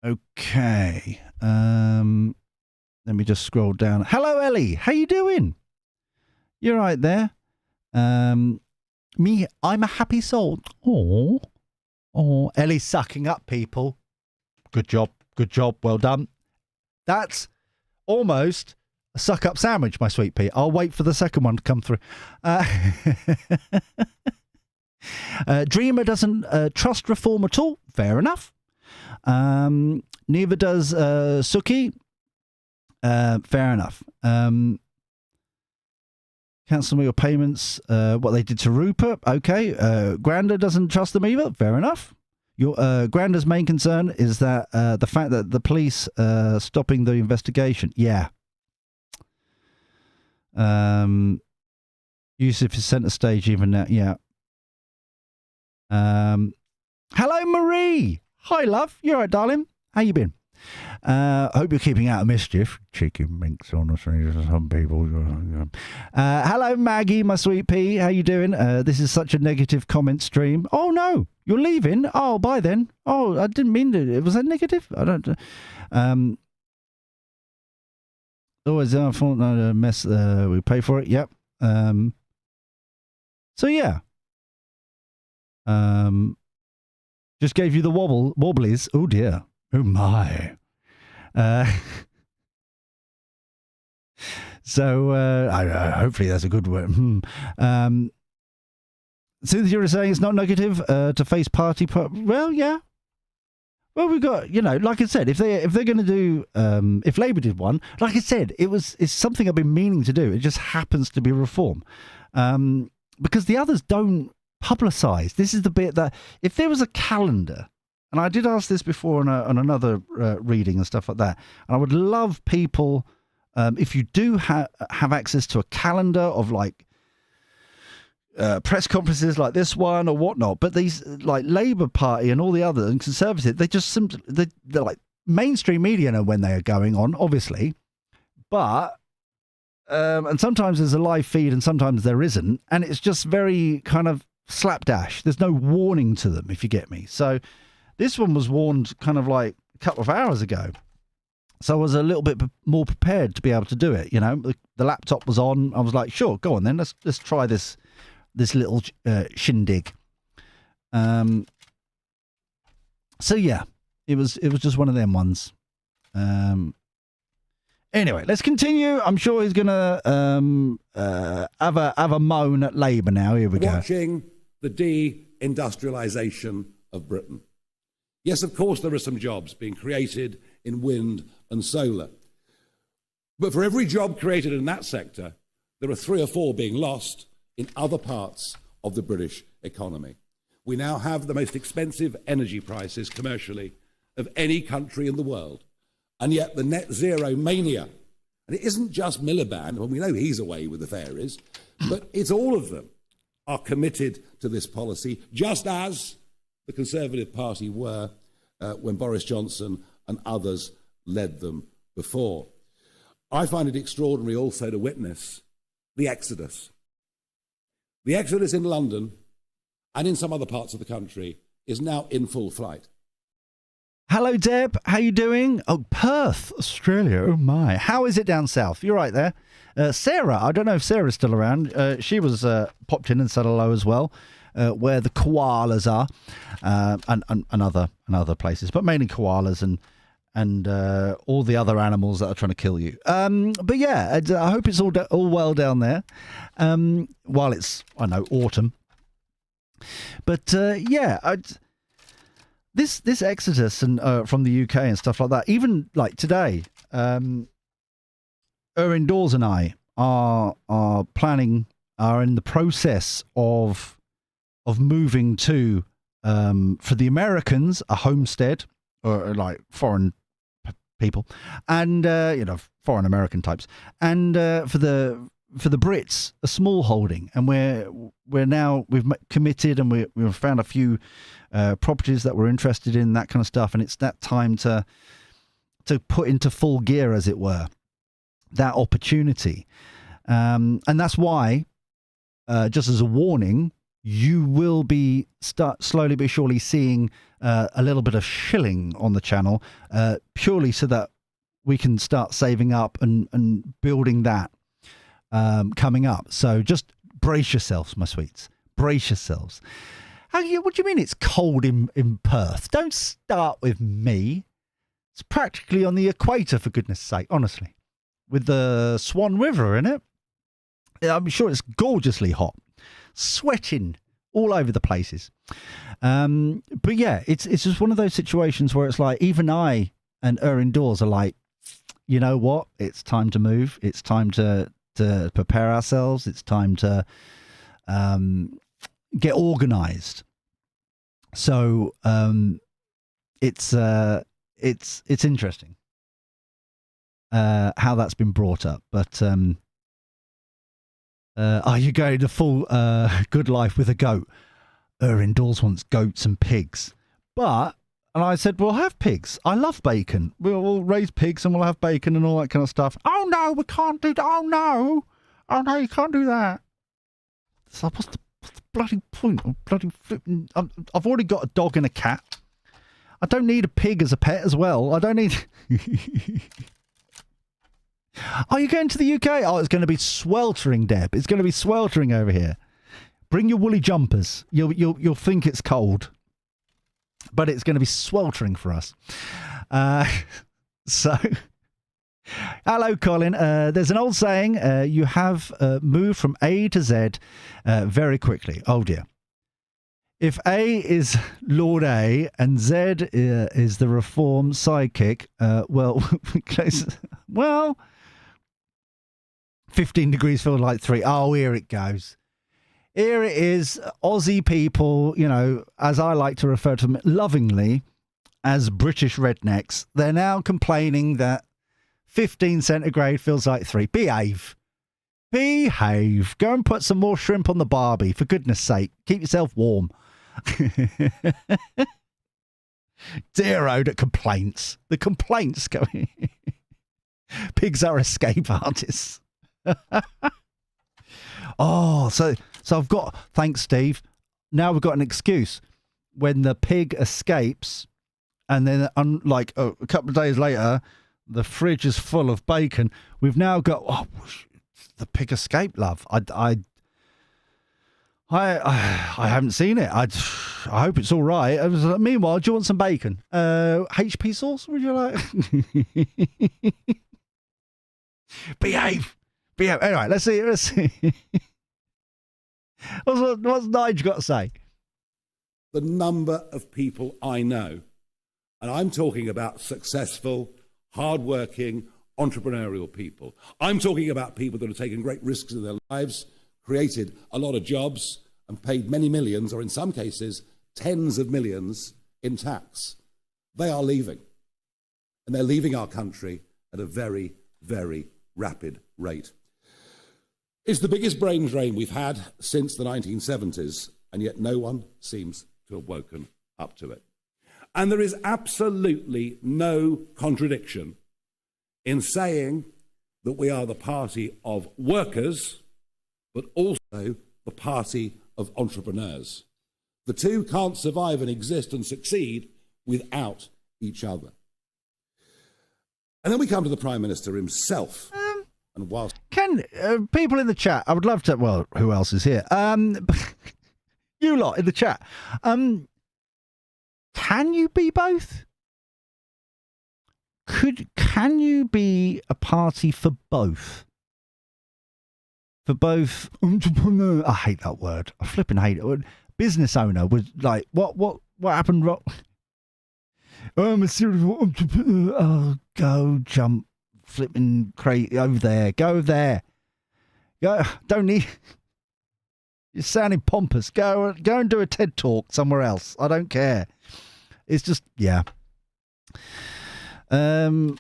Okay. Let me just scroll down. Hello, Ellie. How you doing? You're right there. Me, I'm a happy soul. Oh, Ellie's sucking up people. Good job. Well done. That's almost a suck-up sandwich, my sweet pea. I'll wait for the second one to come through. Dreamer doesn't trust reform at all. Fair enough. Neither does Suki. Fair enough. Cancel your payments. What they did to Rupert. Okay. Granda doesn't trust them either. Fair enough. Your Granda's main concern is that the fact that the police stopping the investigation. Yeah. Yusuf is centre stage even now. Yeah. Hello, Marie. Hi, love. You all right, darling? How you been? Hope you're keeping out of mischief. Cheeky minx, honestly, some people. Hello, Maggie, my sweet pea. How you doing? This is such a negative comment stream. Oh, no. You're leaving? Oh, bye then. Oh, I didn't mean to. Was that negative? I don't... Always our fault, not a mess. We pay for it. Yep. So, yeah. Just gave you the wobblies. Oh, dear. Oh, my. So, hopefully that's a good word. Cynthia is saying it's not negative to face party. Well, yeah. Well, we've got, like I said, if they're going to do, if Labour did one, like I said, it's something I've been meaning to do. It just happens to be reform, because the others don't publicise. This is the bit that if there was a calendar, and I did ask this before on another reading and stuff like that, and I would love people, if you do have access to a calendar of like press conferences like this one or whatnot, but these like Labour Party and all the others and Conservative, they just simply they're like mainstream media know when they are going on, obviously, but and sometimes there's a live feed and sometimes there isn't, and it's just very kind of slapdash. There's no warning to them, if you get me. So this one was warned kind of like a couple of hours ago, so I was a little bit more prepared to be able to do it. The laptop was on. I was like, sure, go on then, let's try this little shindig. So yeah, it was just one of them ones. Anyway, let's continue. I'm sure he's gonna have a moan at Labour now. Here we go. Watching the de-industrialisation of Britain. Yes, of course, there are some jobs being created in wind and solar. But for every job created in that sector, there are 3 or 4 being lost in other parts of the British economy. We now have the most expensive energy prices commercially of any country in the world. And yet the net zero mania, and it isn't just Miliband, well, we know he's away with the fairies, but it's all of them are committed to this policy, just as the Conservative Party were when Boris Johnson and others led them before. I find it extraordinary also to witness the exodus. The exodus in London and in some other parts of the country is now in full flight. Hello, Deb. How you doing? Oh, Perth, Australia. Oh, my. How is it down south? You're right there. Sarah, I don't know if Sarah's still around. She was popped in and said hello as well, where the koalas are, and other places, but mainly koalas and all the other animals that are trying to kill you. But yeah, I hope it's all well down there, while it's, I know, autumn. But yeah, this exodus and from the UK and stuff like that, even like today, Erin Dawes and I are in the process of moving to, for the Americans, a homestead, or like foreign people, and foreign American types, and for the Brits, a small holding, and we've committed, and we've found a few properties that we're interested in, that kind of stuff, and it's that time to put into full gear, as it were, that opportunity, and that's why, just as a warning, you will be slowly but surely seeing a little bit of shilling on the channel, purely so that we can start saving up and building that coming up. So just brace yourselves, my sweets. Brace yourselves. What do you mean it's cold in Perth? Don't start with me. It's practically on the equator, for goodness sake, honestly. With the Swan River in it. I'm sure it's gorgeously hot. Sweating all over the places. But yeah, it's just one of those situations where it's like, even I and Erin Dawes are like, you know what? It's time to move. It's time to prepare ourselves. It's time to get organised. So it's interesting how that's been brought up. But are you going to full good life with a goat? Indoors wants goats and pigs. And I said, we'll have pigs. I love bacon. We'll raise pigs and we'll have bacon and all that kind of stuff. Oh, no, we can't do that. Oh, no. Oh, no, you can't do that. So what's the bloody point of bloody flipping... I've already got a dog and a cat. I don't need a pig as a pet as well. I don't need... Are you going to the UK? Oh, it's going to be sweltering, Deb. It's going to be sweltering over here. Bring your woolly jumpers. You'll think it's cold. But it's going to be sweltering for us. So, hello, Colin. There's an old saying, you have moved from A to Z very quickly. Oh, dear. If A is Lord A and Z is the reform sidekick, well, 15 degrees feel like 3. Oh, here it goes. Here it is, Aussie people, you know, as I like to refer to them lovingly as British rednecks. They're now complaining that 15 centigrade feels like 3. Behave. Behave. Go and put some more shrimp on the barbie, for goodness sake. Keep yourself warm. Dear ode at complaints. The complaints going. Pigs are escape artists. Oh, so I've got, thanks, Steve. Now we've got an excuse. When the pig escapes, and then like a couple of days later, the fridge is full of bacon. We've now got the pig escaped, love. I haven't seen it. I hope it's all right. I was like, meanwhile, do you want some bacon? HP sauce? Would you like? Behave. Anyway, let's see. What's Nigel got to say? The number of people I know, and I'm talking about successful, hard-working, entrepreneurial people. I'm talking about people that have taken great risks in their lives, created a lot of jobs, and paid many millions, or in some cases, tens of millions in tax. They are leaving. And they're leaving our country at a very, very rapid rate. It's the biggest brain drain we've had since the 1970s, and yet no one seems to have woken up to it. And there is absolutely no contradiction in saying that we are the party of workers, but also the party of entrepreneurs. The two can't survive and exist and succeed without each other. And then we come to the Prime Minister himself. And whilst can people in the chat, I would love to. Well, who else is here? You lot in the chat. Can you be both? Can you be a party for both? For both entrepreneur. I hate that word. I flipping hate it. Business owner was like, what happened? I'm a serious entrepreneur. Oh, go jump. Flipping crazy over there. Go over there. Go. Don't need. You're sounding pompous. Go and do a TED talk somewhere else. I don't care. It's just yeah. Granda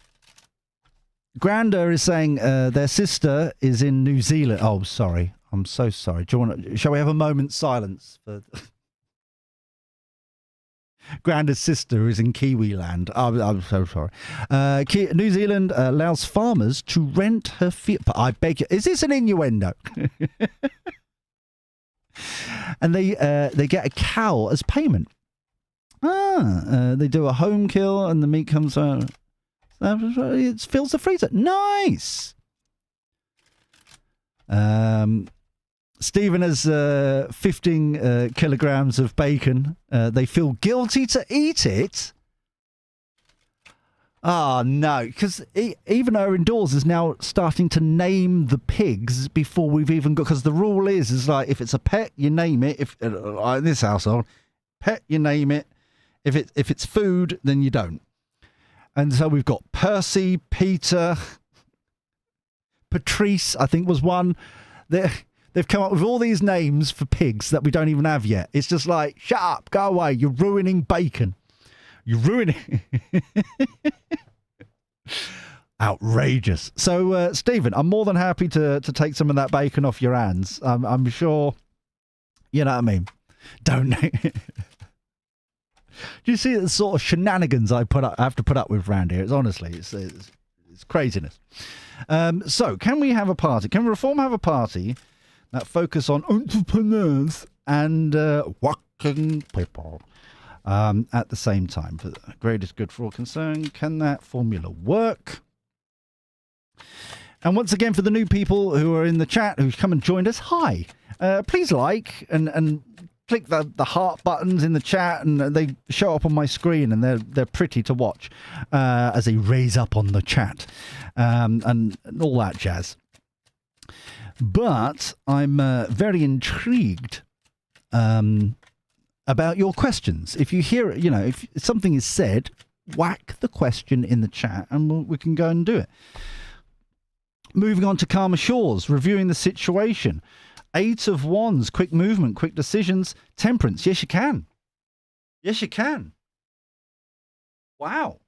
is saying their sister is in New Zealand. Oh, sorry. I'm so sorry. Do you want? Shall we have a moment's silence for? Granda's sister is in Kiwi land. I'm so sorry. New Zealand allows farmers to rent her field. I beg you. Is this an innuendo? And they get a cow as payment. They do a home kill and the meat comes out. It fills the freezer. Nice. Stephen has 15 kilograms of bacon. They feel guilty to eat it. Oh, no, because even our indoors is now starting to name the pigs before we've even got... Because the rule is like, if it's a pet, you name it. If in this household, pet, you name it. If it's food, then you don't. And so we've got Percy, Peter, Patrice, I think was one. They've come up with all these names for pigs that we don't even have yet. It's just like, shut up, go away. You're ruining bacon. You're ruining... Outrageous. So, Stephen, I'm more than happy to take some of that bacon off your hands. I'm sure, you know what I mean? Don't... Do you see the sort of shenanigans I have to put up with around here? It's honestly, it's craziness. So, can we have a party? Can Reform have a party that focus on entrepreneurs and working people at the same time for the greatest good for all concerned? Can that formula work? And once again, for the new people who are in the chat who've come and joined us, hi. Please like and click the heart buttons in the chat, and they show up on my screen, and they're pretty to watch as they raise up on the chat and all that jazz. But I'm very intrigued about your questions. If you hear, if something is said, whack the question in the chat, and we can go and do it. Moving on to calmer shores, reviewing the situation. 8 of Wands, quick movement, quick decisions. Temperance, yes you can. Yes you can. Wow.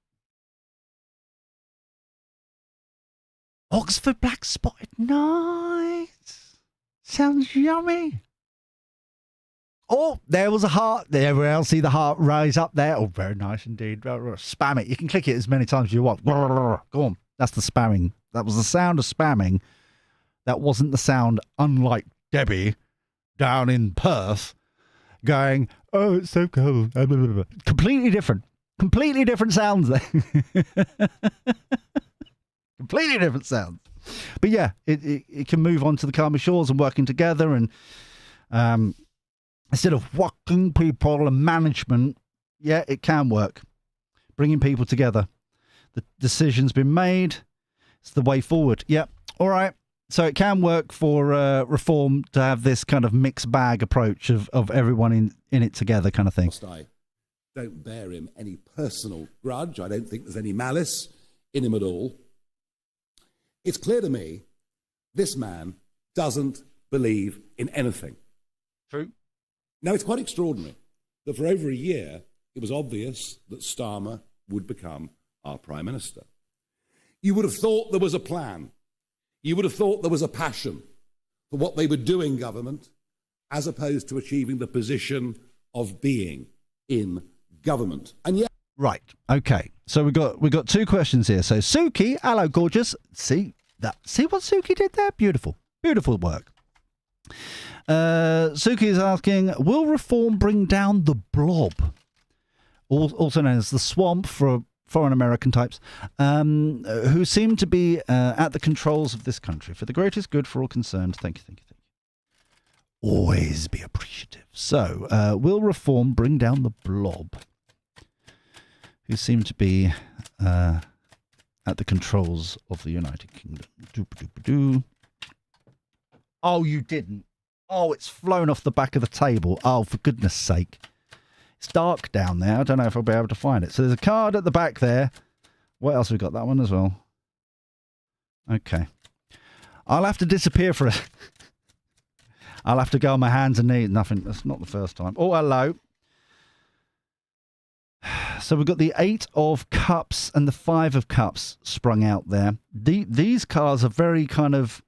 Oxford black spotted, nice. Sounds yummy. Oh, there was a heart. There we'll see the heart rise up there. Oh, very nice indeed. Spam it. You can click it as many times as you want. Go on. That's the spamming. That was the sound of spamming. That wasn't the sound, unlike Debbie down in Perth going, oh, it's so cold. Completely different. Completely different sounds there. Completely different sounds. But yeah, it can move on to the calmer shores and working together, and instead of working people and management, yeah, it can work. Bringing people together. The decision's been made. It's the way forward. Yep. All right. So it can work for Reform to have this kind of mixed bag approach of everyone in it together kind of thing. I don't bear him any personal grudge. I don't think there's any malice in him at all. It's clear to me this man doesn't believe in anything. True. Now, it's quite extraordinary that for over a year, it was obvious that Starmer would become our Prime Minister. You would have thought there was a plan. You would have thought there was a passion for what they would do in government, as opposed to achieving the position of being in government. And yet... Right. Okay. So we got 2 questions here. So Suki, hello, gorgeous. See what Suki did there? Beautiful. Beautiful work. Suki is asking, will Reform bring down the blob, also known as the swamp for foreign American types, who seem to be at the controls of this country for the greatest good for all concerned? Thank you. Always be appreciative. So, will Reform bring down the blob, who seem to be at the controls of the United Kingdom? Oh, you didn't. Oh, it's flown off the back of the table. Oh, for goodness sake. It's dark down there. I don't know if I'll be able to find it. So there's a card at the back there. What else we got? That one as well. Okay. I'll have to disappear for a... I'll have to go on my hands and knees. Nothing. That's not the first time. Oh, hello. So we've got the 8 of Cups and the 5 of Cups sprung out there. These cards are very kind of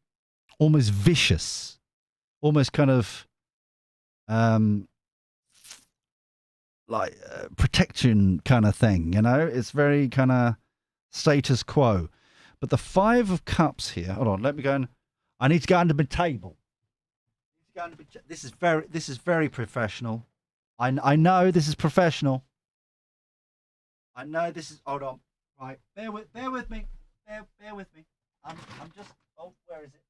almost vicious. Almost kind of... protection kind of thing, it's very kind of status quo. But the 5 of Cups here, hold on, let me go and I need to go under my table. This is very professional. I know this is professional. I know this is, hold on, right, bear with me, bear with me. I'm just, oh, where is it?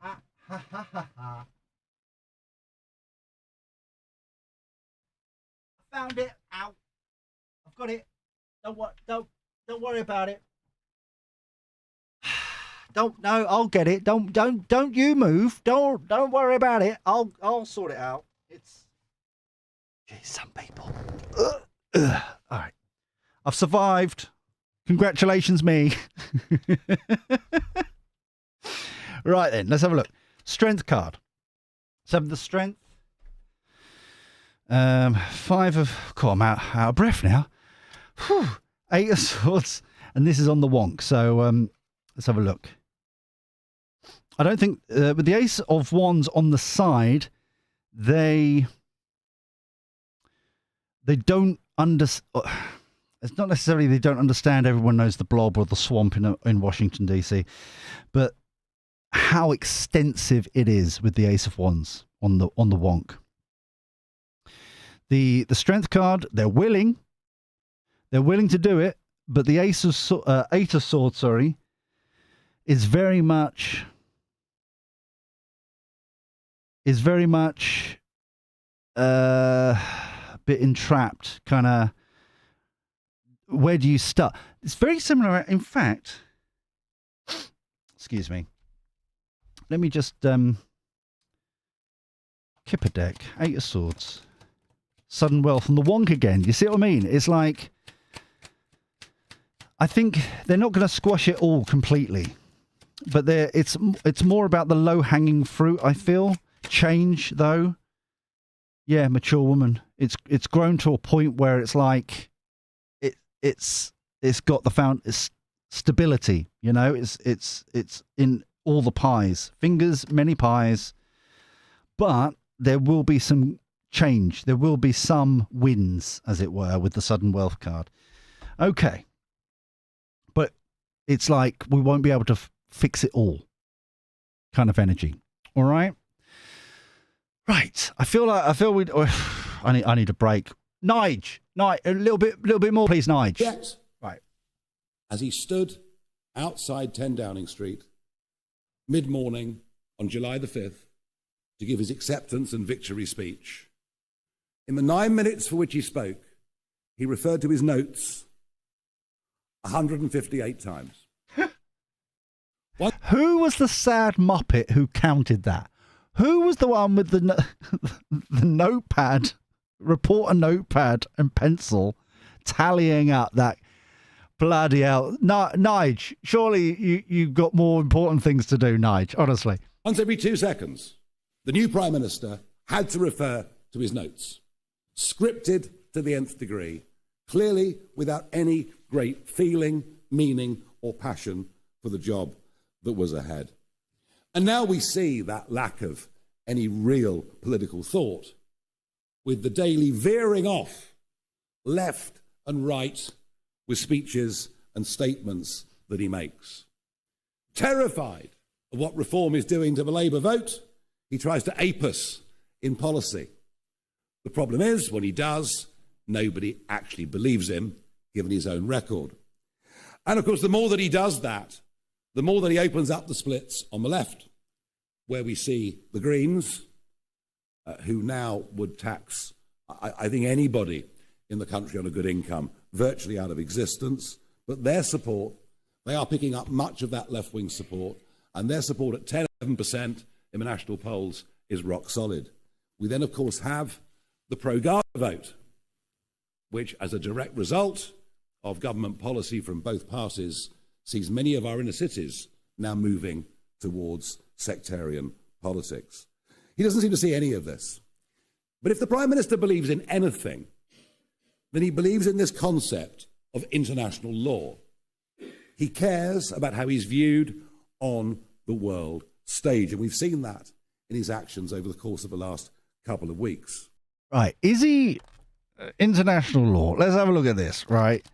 Ha ha ha ha. I found it. Ow. I've got it. Don't worry about it. I'll get it. Don't you move. Don't worry about it. I'll sort it out. It's some people. All right. I've survived. Congratulations, me. Right then, let's have a look. Strength card. 7 of strength. 5 of... God, I'm out of breath now. Whew. 8 of swords. And this is on the wonk. So let's have a look. I don't think... with the ace of wands on the side, they don't understand... It's not necessarily they don't understand everyone knows the blob or the swamp in Washington, D.C., but how extensive it is with the Ace of Wands on the wonk. The strength card, they're willing to do it, but the Eight of Swords, is very much a bit entrapped, kind of. Where do you start? It's very similar. In fact, excuse me. Let me just Kipper deck. 8 of Swords. Sudden wealth on the wonk again. You see what I mean? It's like, I think they're not going to squash it all completely, but it's more about the low hanging fruit. I feel change though. Yeah, mature woman. It's grown to a point where it's like. It's got it's stability, you know. It's in all the pies, fingers, many pies, but there will be some change. There will be some wins, as it were, with the sudden wealth card. Okay, but it's like we won't be able to fix it all. Kind of energy. All right. Right. I feel we. I need a break. Nige, a little bit more, please, Nige. Yes. Right. As he stood outside 10 Downing Street, mid-morning on July the 5th, to give his acceptance and victory speech, in the 9 minutes for which he spoke, he referred to his notes 158 times. Who was the sad muppet who counted that? Who was the one with the notepad? Reporter notepad and pencil tallying up that bloody hell. Nige, surely you've got more important things to do, Nige, honestly. Once every 2 seconds, the new Prime Minister had to refer to his notes, scripted to the nth degree, clearly without any great feeling, meaning or passion for the job that was ahead. And now we see that lack of any real political thought with the daily veering off left and right with speeches and statements that he makes. Terrified of what reform is doing to the Labour vote, he tries to ape us in policy. The problem is, when he does, nobody actually believes him, given his own record. And of course, the more that he does that, the more that he opens up the splits on the left, where we see the Greens, who now would tax, I think, anybody in the country on a good income virtually out of existence. But their support, they are picking up much of that left-wing support, and their support at 10% in the national polls is rock solid. We then, of course, have the pro-Gaza vote, which, as a direct result of government policy from both parties, sees many of our inner cities now moving towards sectarian politics. He doesn't seem to see any of this. But if the Prime Minister believes in anything, then he believes in this concept of international law. He cares about how he's viewed on the world stage, and we've seen that in his actions over the course of the last couple of weeks. Right. Is he international law? Let's have a look at this, right?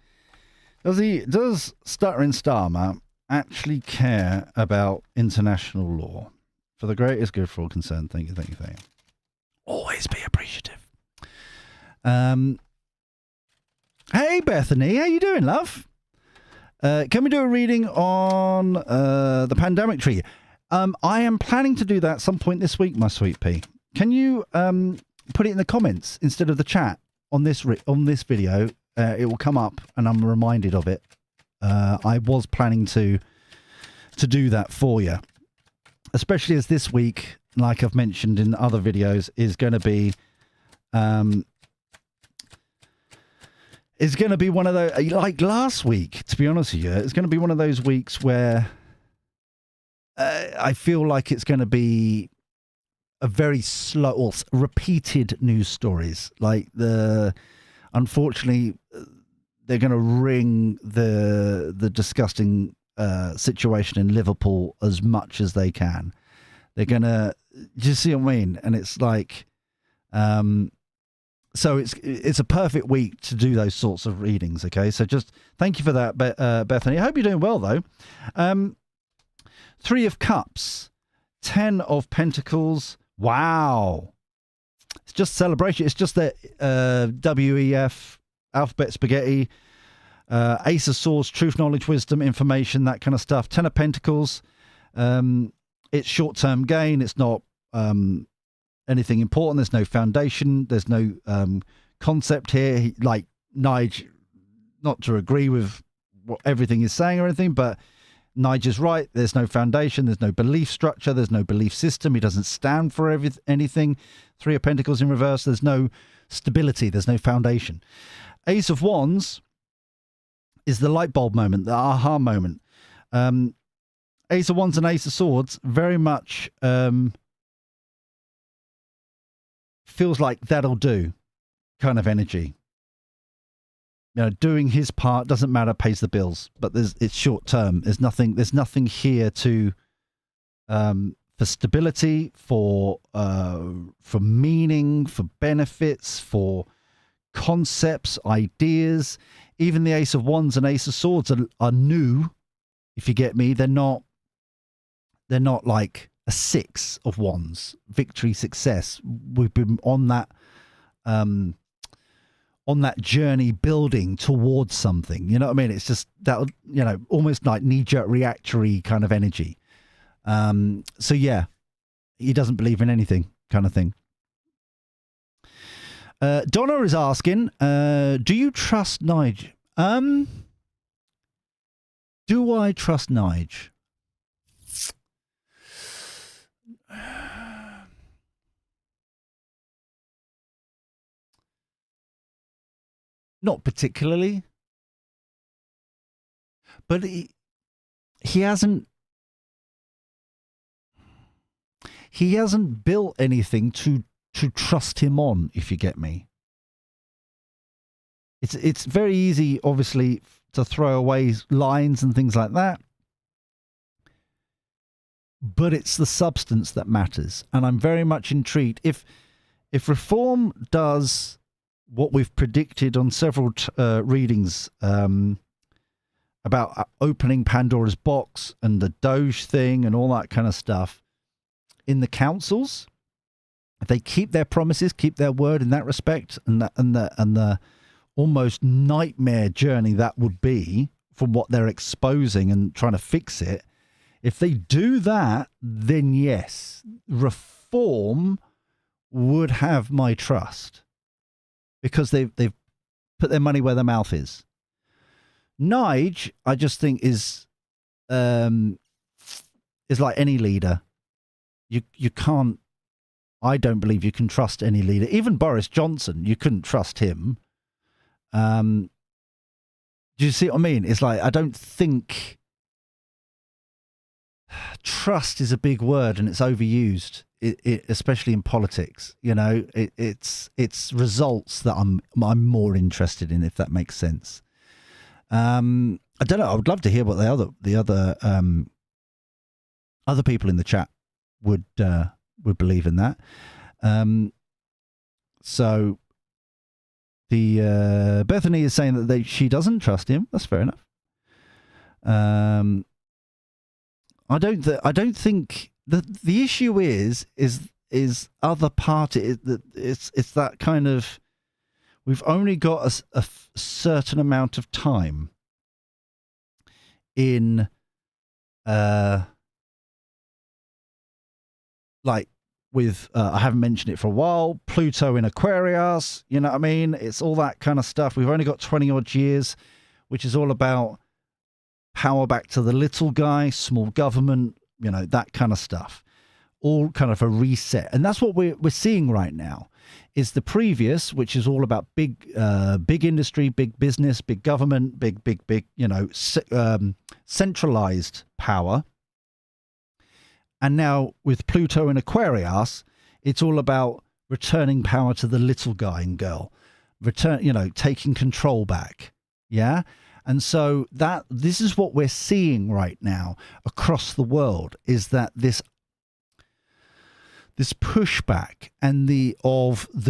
Does Stuttering Starmer actually care about international law? For the greatest good for all concerned. Thank you. Always be appreciative. Hey, Bethany. How you doing, love? Can we do a reading on the pandemic tree? I am planning to do that some point this week, my sweet pea. Can you put it in the comments instead of the chat on this video? It will come up and I'm reminded of it. I was planning to do that for you. Especially as this week, like I've mentioned in other videos, is going to be It's going to be one of those, like last week, to be honest with you, it's going to be one of those weeks where I feel like it's going to be a very slow, or repeated news stories. Like unfortunately, they're going to wring the disgusting situation in Liverpool as much as they can. They're going to, do you see what I mean? And it's like, so it's a perfect week to do those sorts of readings. Okay, so just thank you for that, Bethany. I hope you're doing well though. 3 of Cups, 10 of Pentacles. Wow, it's just celebration. It's just that WEF, alphabet spaghetti, Ace of Swords, truth, knowledge, wisdom, information, that kind of stuff. 10 of Pentacles. It's short-term gain. It's not anything important. There's no foundation. There's no concept here. Like Nigel, not to agree with what everything is saying or anything, but Nigel's right. There's no foundation. There's no belief structure. There's no belief system. He doesn't stand for anything. 3 of Pentacles in reverse. There's no stability. There's no foundation. Ace of Wands is the light bulb moment, the aha moment. Ace of Wands and Ace of Swords very much feels like that'll do kind of energy. You know, doing his part doesn't matter, pays the bills, but it's short term. There's nothing here to for stability, for meaning, for benefits, for concepts, ideas. Even the Ace of Wands and Ace of Swords are new, if you get me. They're not like a 6 of Wands, victory, success. We've been on that journey building towards something. You know what I mean? It's just that, you know, almost like knee-jerk reactory kind of energy. So yeah, he doesn't believe in anything kind of thing. Donna is asking, do you trust Nigel? Do I trust Nigel? Not particularly, but he hasn't built anything to trust him on, if you get me. It's very easy, obviously, to throw away lines and things like that, but it's the substance that matters, and I'm very much intrigued if reform does what we've predicted on several readings about opening Pandora's box and the DOGE thing and all that kind of stuff in the councils. If they keep their promises, keep their word in that respect, and the almost nightmare journey that would be from what they're exposing and trying to fix it, if they do that, then yes, reform would have my trust. Because they've put their money where their mouth is. Nige, I just think is like any leader. You can't. I don't believe you can trust any leader. Even Boris Johnson, you couldn't trust him. Do you see what I mean? It's like I don't think trust is a big word and it's overused. Especially in politics, you know, it's results that I'm more interested in, if that makes sense. I don't know. I would love to hear what the other people in the chat would believe in that. So the Bethany is saying that she doesn't trust him. That's fair enough. I don't think. The issue is other party. It's that kind of, we've only got a certain amount of time in like with I haven't mentioned it for a while, Pluto in Aquarius, you know what I mean? It's all that kind of stuff. We've only got 20 odd years, which is all about power back to the little guy, small government, you know, that kind of stuff. all kind of a reset. And that's what we're seeing right now, is the previous, which is all about big industry, big business, big government, big, centralized power. And now with Pluto and Aquarius, it's all about returning power to the little guy and girl, taking control back. Yeah. And so this is what we're seeing right now across the world, is that this pushback and the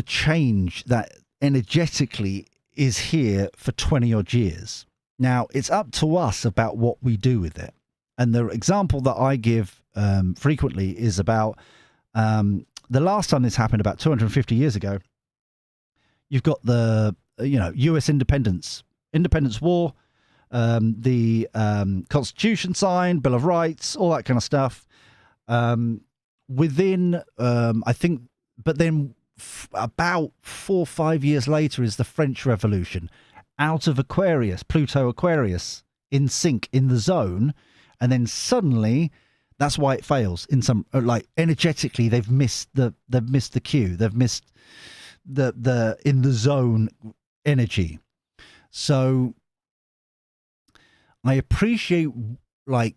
change that energetically is here for 20 odd years. Now, it's up to us about what we do with it. And the example that I give frequently is about the last time this happened, about 250 years ago. You've got the U.S. Independence War, the Constitution signed, Bill of Rights, all that kind of stuff. Within, I think, but then about 4 or 5 years later is the French Revolution, out of Aquarius, Pluto Aquarius, in sync, in the zone, and then suddenly that's why it fails. In some, like, energetically, they've missed the cue. They've missed the in the zone energy. So I appreciate, like,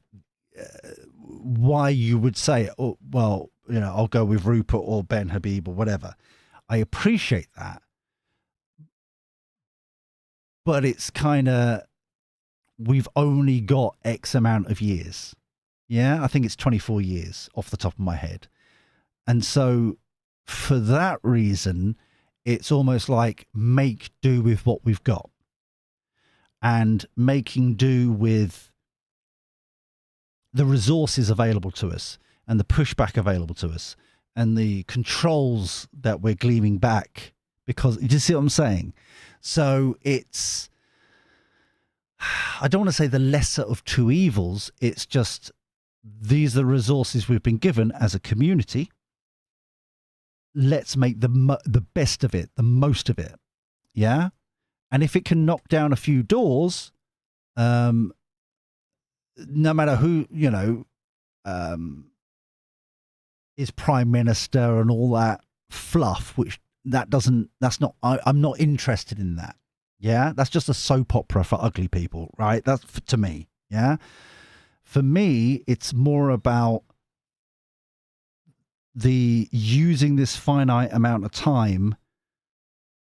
why you would say, oh, well, I'll go with Rupert or Ben Habib or whatever. I appreciate that. But it's kind of, we've only got X amount of years. Yeah, I think it's 24 years off the top of my head. And so for that reason, it's almost like make do with what we've got. And making do with the resources available to us and the pushback available to us and the controls that we're gleaming back, because you see what I'm saying? So it's, I don't want to say the lesser of two evils. It's just, these are the resources we've been given as a community. Let's make the best of it, the most of it. Yeah. And if it can knock down a few doors, no matter who, is prime minister and all that fluff, I'm not interested in that. Yeah. That's just a soap opera for ugly people, right? That's to me. Yeah. For me, it's more about the using this finite amount of time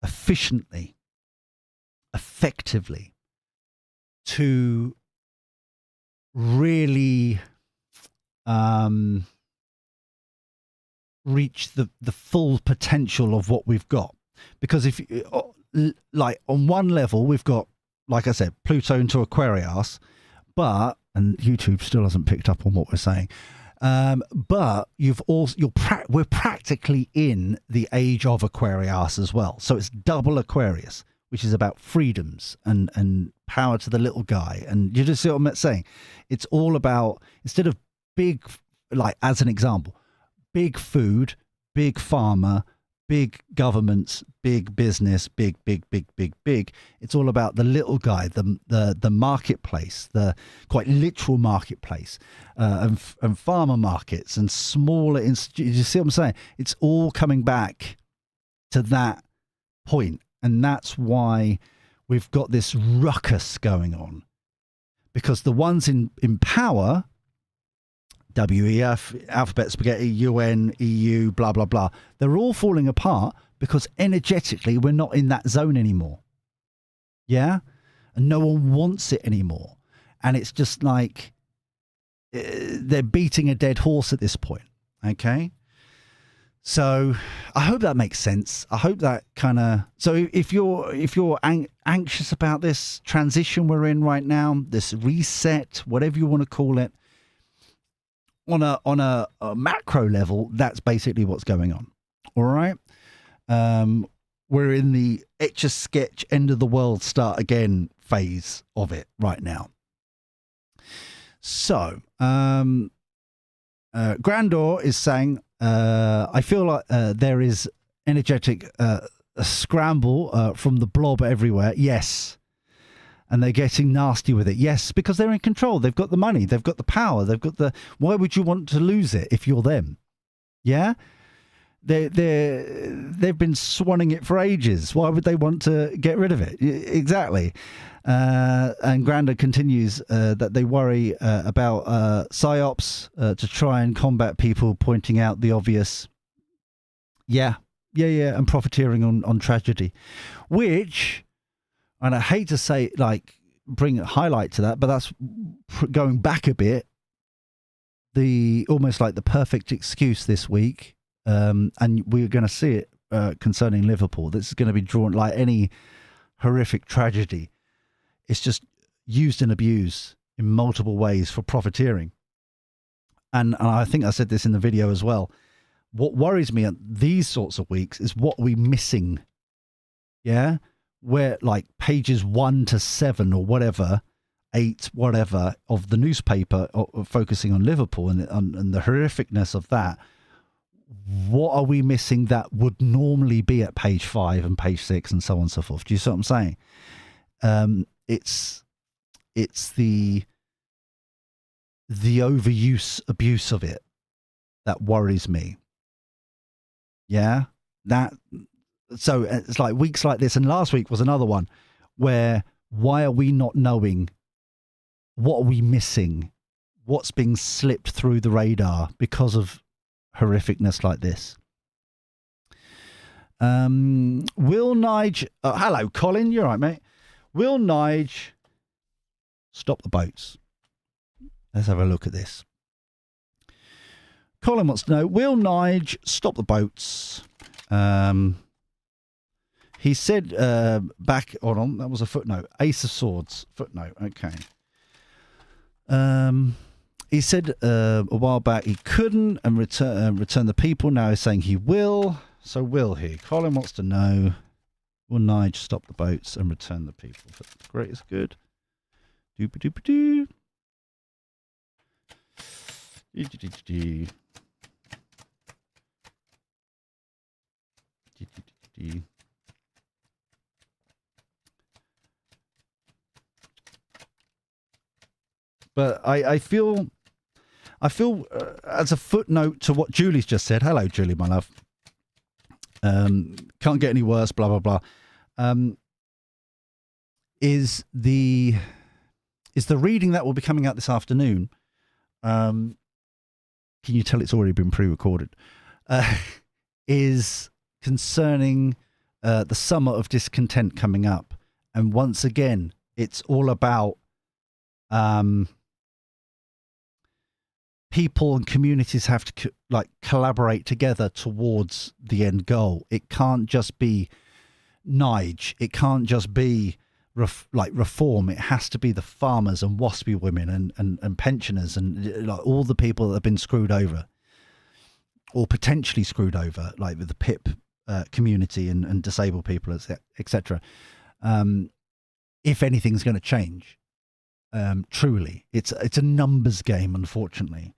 efficiently, effectively, to really reach the full potential of what we've got. Because if, like, on one level, we've got, like I said, Pluto into Aquarius, and YouTube still hasn't picked up on what we're saying. But we're practically in the age of Aquarius as well. So it's double Aquarius, which is about freedoms and power to the little guy. And you just see what I'm saying? It's all about, instead of big, like, as an example, big food, big pharma, big governments, big business, big. It's all about the little guy, the marketplace, the quite literal marketplace, and farmer markets and smaller institutions. You see what I'm saying? It's all coming back to that point. And that's why we've got this ruckus going on. Because the ones in power, WEF, Alphabet Spaghetti, UN, EU, blah, blah, blah, they're all falling apart because energetically we're not in that zone anymore. Yeah? And no one wants it anymore. And it's just like they're beating a dead horse at this point. Okay? So I hope that makes sense. I hope that kind of, so if you're anxious about this transition we're in right now, this reset, whatever you want to call it, on a macro level, that's basically what's going on. All right. We're in the etch a sketch, end of the world, start again phase of it right now. So, Grandor is saying, I feel like there is energetic a scramble from the blob everywhere. Yes. And they're getting nasty with it. Yes, because they're in control. They've got the money. They've got the power. They've got the... Why would you want to lose it if you're them? Yeah? They've been swanning it for ages. Why would they want to get rid of it? Exactly. And Granda continues that they worry about psyops to try and combat people pointing out the obvious. Yeah, and profiteering on tragedy, which, and I hate to say, like, bring a highlight to that, but that's going back a bit. Almost like the perfect excuse this week. And we're going to see it concerning Liverpool. This is going to be drawn like any horrific tragedy. It's just used and abused in multiple ways for profiteering. And I think I said this in the video as well. What worries me at these sorts of weeks is what we're missing. Yeah? Where like pages 1 to 7 or whatever, 8, whatever, of the newspaper focusing on Liverpool and the horrificness of that. What are we missing that would normally be at page 5 and page 6 and so on and so forth? Do you see what I'm saying? It's the overuse, abuse of it that worries me. Yeah, so it's like weeks like this, and last week was another one where why are we not knowing? What are we missing? What's being slipped through the radar because of horrificness like this? Will Nige, hello Colin, you're right, mate. Will Nige stop the boats? Let's have a look at this. Colin wants to know, will Nige stop the boats? He said back on, that was a footnote, Ace of Swords, footnote, okay. He said a while back he couldn't and return the people. Now he's saying he will. So will he? Colin wants to know, will Nige stop the boats and return the people? Great is good. Doop-a-doop-a-doo. Doo-doo-doo-doo-doo. Doo-doo-doo-doo-doo. But I feel as a footnote to what Julie's just said. Hello, Julie, my love. Can't get any worse. Blah blah blah. Is the reading that will be coming out this afternoon? Can you tell it's already been pre-recorded? Is concerning the summer of discontent coming up, and once again, it's all about people and communities have to collaborate together towards the end goal. It can't just be Nige. It can't just be reform. It has to be the farmers and waspy women and pensioners and like all the people that have been screwed over or potentially screwed over, like with the PIP community and disabled people, etc. If anything's going to change, truly, it's a numbers game, unfortunately.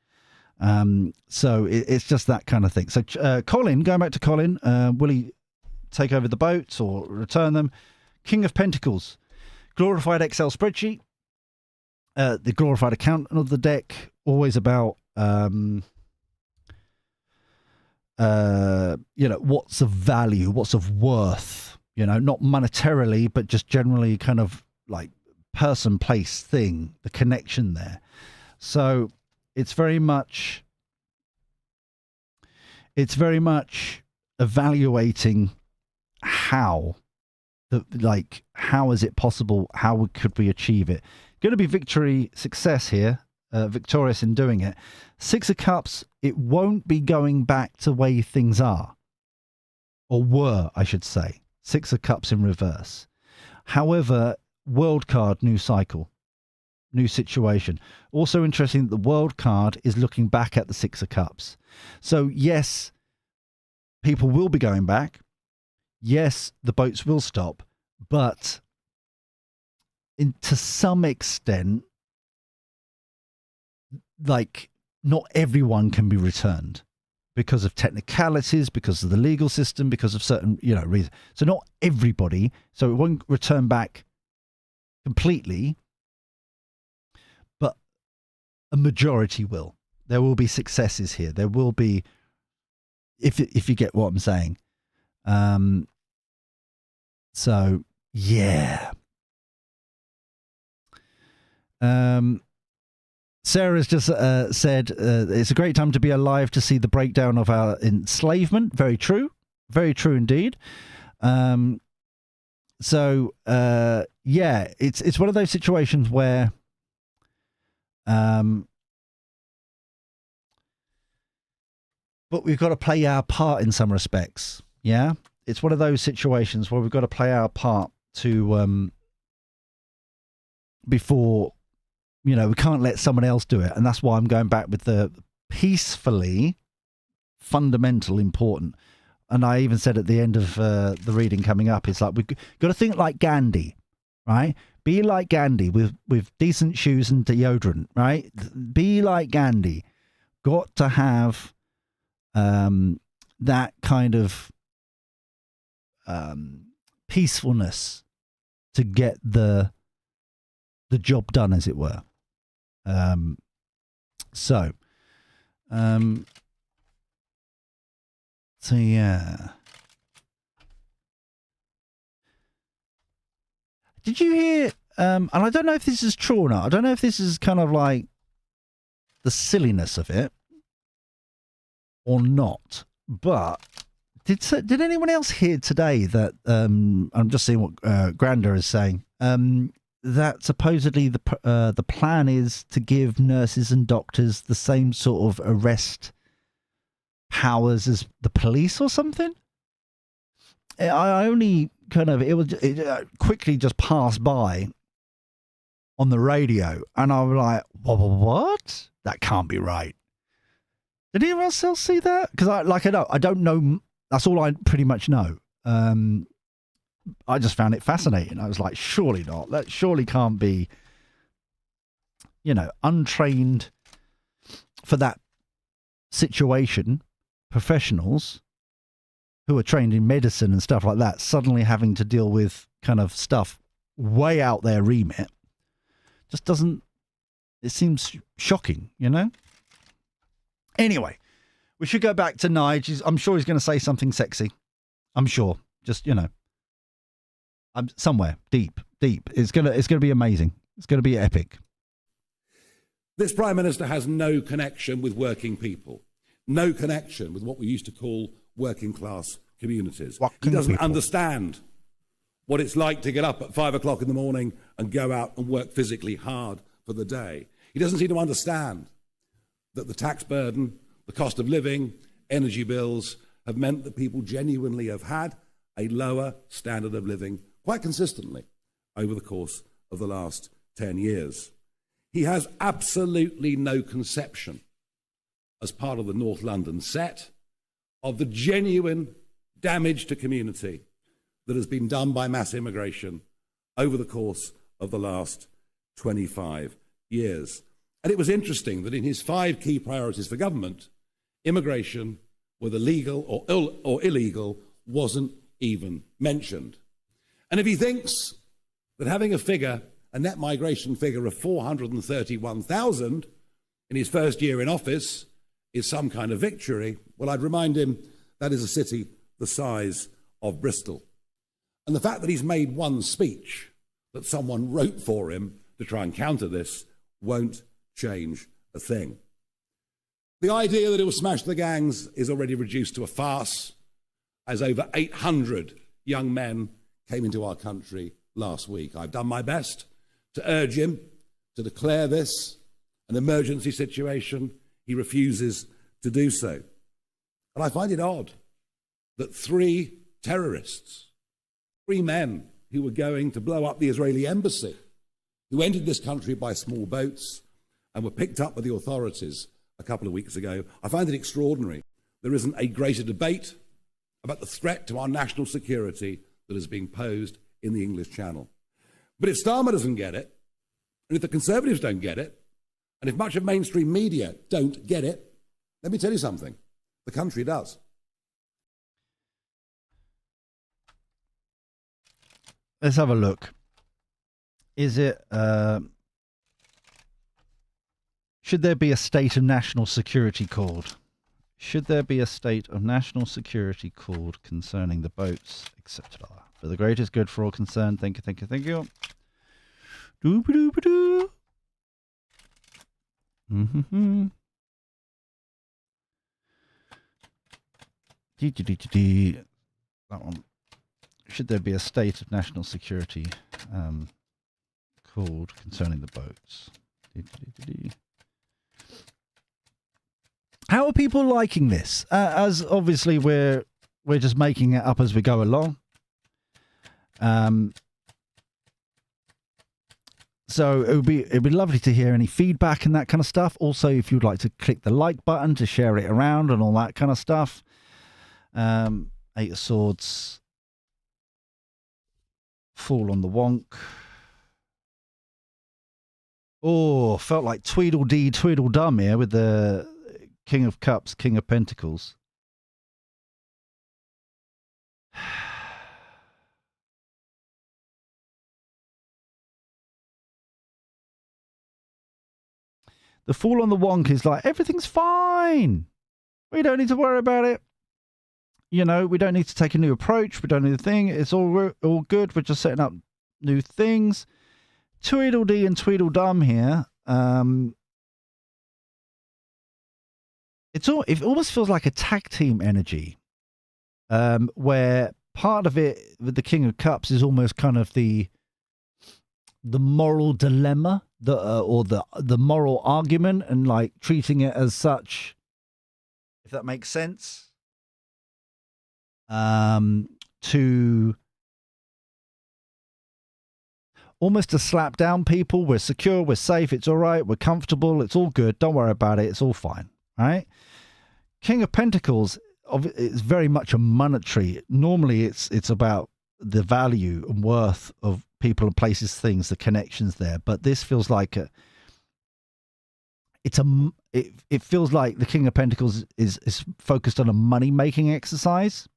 So it's just that kind of thing. So Colin, going back to Colin, will he take over the boats or return them? King of Pentacles, glorified Excel spreadsheet, the glorified accountant of the deck, always about what's of value, what's of worth, not monetarily, but just generally kind of like person, place, thing, the connection there. So it's very much evaluating how is it possible? How could we achieve it? Going to be success here, victorious in doing it. 6 of Cups, it won't be going back to the way things are, or were, I should say. 6 of Cups in reverse. However, World card, new cycle, new situation. Also interesting that the World card is looking back at the 6 of Cups. So yes, people will be going back. Yes, the boats will stop, but to some extent, like, not everyone can be returned because of technicalities, because of the legal system, because of certain, reasons. So not everybody, so it won't return back completely, but a majority will. There will be successes here. There will be if you get what I'm saying. So yeah. Sarah's just said it's a great time to be alive to see the breakdown of our enslavement. Very true indeed. So yeah, it's one of those situations where but we've got to play our part in some respects. Yeah, it's one of those situations where we've got to play our part to before, we can't let someone else do it. And that's why I'm going back with the peacefully, fundamental, important. And I even said at the end of the reading coming up, it's like we've got to think like Gandhi, right? Be like Gandhi with decent shoes and deodorant, right? Be like Gandhi. Got to have that kind of peacefulness to get the job done, as it were. So yeah. Did you hear, and I don't know if this is true or not, I don't know if this is kind of like the silliness of it or not, but did anyone else hear today that, I'm just seeing what Grander is saying, that supposedly the plan is to give nurses and doctors the same sort of arrest powers as the police or something? I only it quickly just passed by on the radio, and I was like, what? That can't be right. Did anyone else see that? Because I don't know. That's all I pretty much know. I just found it fascinating. I was like, surely not. That surely can't be, untrained for that situation professionals who are trained in medicine and stuff like that suddenly having to deal with kind of stuff way out their remit. Just doesn't, it seems shocking, Anyway, we should go back to Nige. I'm sure he's going to say something sexy. I'm sure. Just, I'm somewhere deep. It's gonna be amazing. It's gonna be epic. This Prime Minister has no connection with working people, no connection with what we used to call working class communities. He doesn't understand what it's like to get up at 5 o'clock in the morning and go out and work physically hard for the day. He doesn't seem to understand that the tax burden, the cost of living, energy bills have meant that people genuinely have had a lower standard of living quite consistently over the course of the last 10 years. He has absolutely no conception, as part of the North London set, of the genuine damage to community that has been done by mass immigration over the course of the last 25 years. And it was interesting that in his 5 key priorities for government, immigration, whether legal or illegal, wasn't even mentioned. And if he thinks that having a net migration figure of 431,000 in his first year in office is some kind of victory, well, I'd remind him that is a city the size of Bristol. And the fact that he's made one speech that someone wrote for him to try and counter this won't change a thing. The idea that it will smash the gangs is already reduced to a farce, as over 800 young men came into our country last week. I've done my best to urge him to declare this an emergency situation. He refuses to do so. And I find it odd that 3 terrorists, 3 men who were going to blow up the Israeli embassy, who entered this country by small boats and were picked up by the authorities a couple of weeks ago, I find it extraordinary there isn't a greater debate about the threat to our national security that is being posed in the English Channel. But if Starmer doesn't get it, and if the Conservatives don't get it, and if much of mainstream media don't get it, let me tell you something, the country does. Let's have a look. Is it, should there be a state of national security called? Should there be a state of national security called concerning the boats, etc.? For the greatest good for all concerned. Thank you, thank you, thank you. Doo-ba-doo-ba-doo. Mm-hmm. Dee-dee-dee-dee-dee. That one. Should there be a state of national security called concerning the boats? Dee-dee-dee-dee-dee. How are people liking this? As obviously we're just making it up as we go along. So it'd be lovely to hear any feedback and that kind of stuff. Also, if you'd like to click the like button to share it around and all that kind of stuff. Eight of Swords. Fall on the wonk. Oh, felt like Tweedledee, Tweedledum here with the King of Cups, King of Pentacles. The Fool on the Wonk is like, everything's fine. We don't need to worry about it. You know, we don't need to take a new approach. We don't need a thing. It's all good. We're just setting up new things. Tweedledee and Tweedledum here. It almost feels like a tag team energy, where part of it with the King of Cups is almost kind of the moral dilemma, or the moral argument, and like treating it as such, if that makes sense. To almost to slap down people. We're secure, we're safe, it's all right, we're comfortable, it's all good, don't worry about it, it's all fine, right? King of Pentacles, it's very much a monetary. Normally it's about the value and worth of people and places, things, the connections there. But this feels like it feels like the King of Pentacles is focused on a money-making exercise.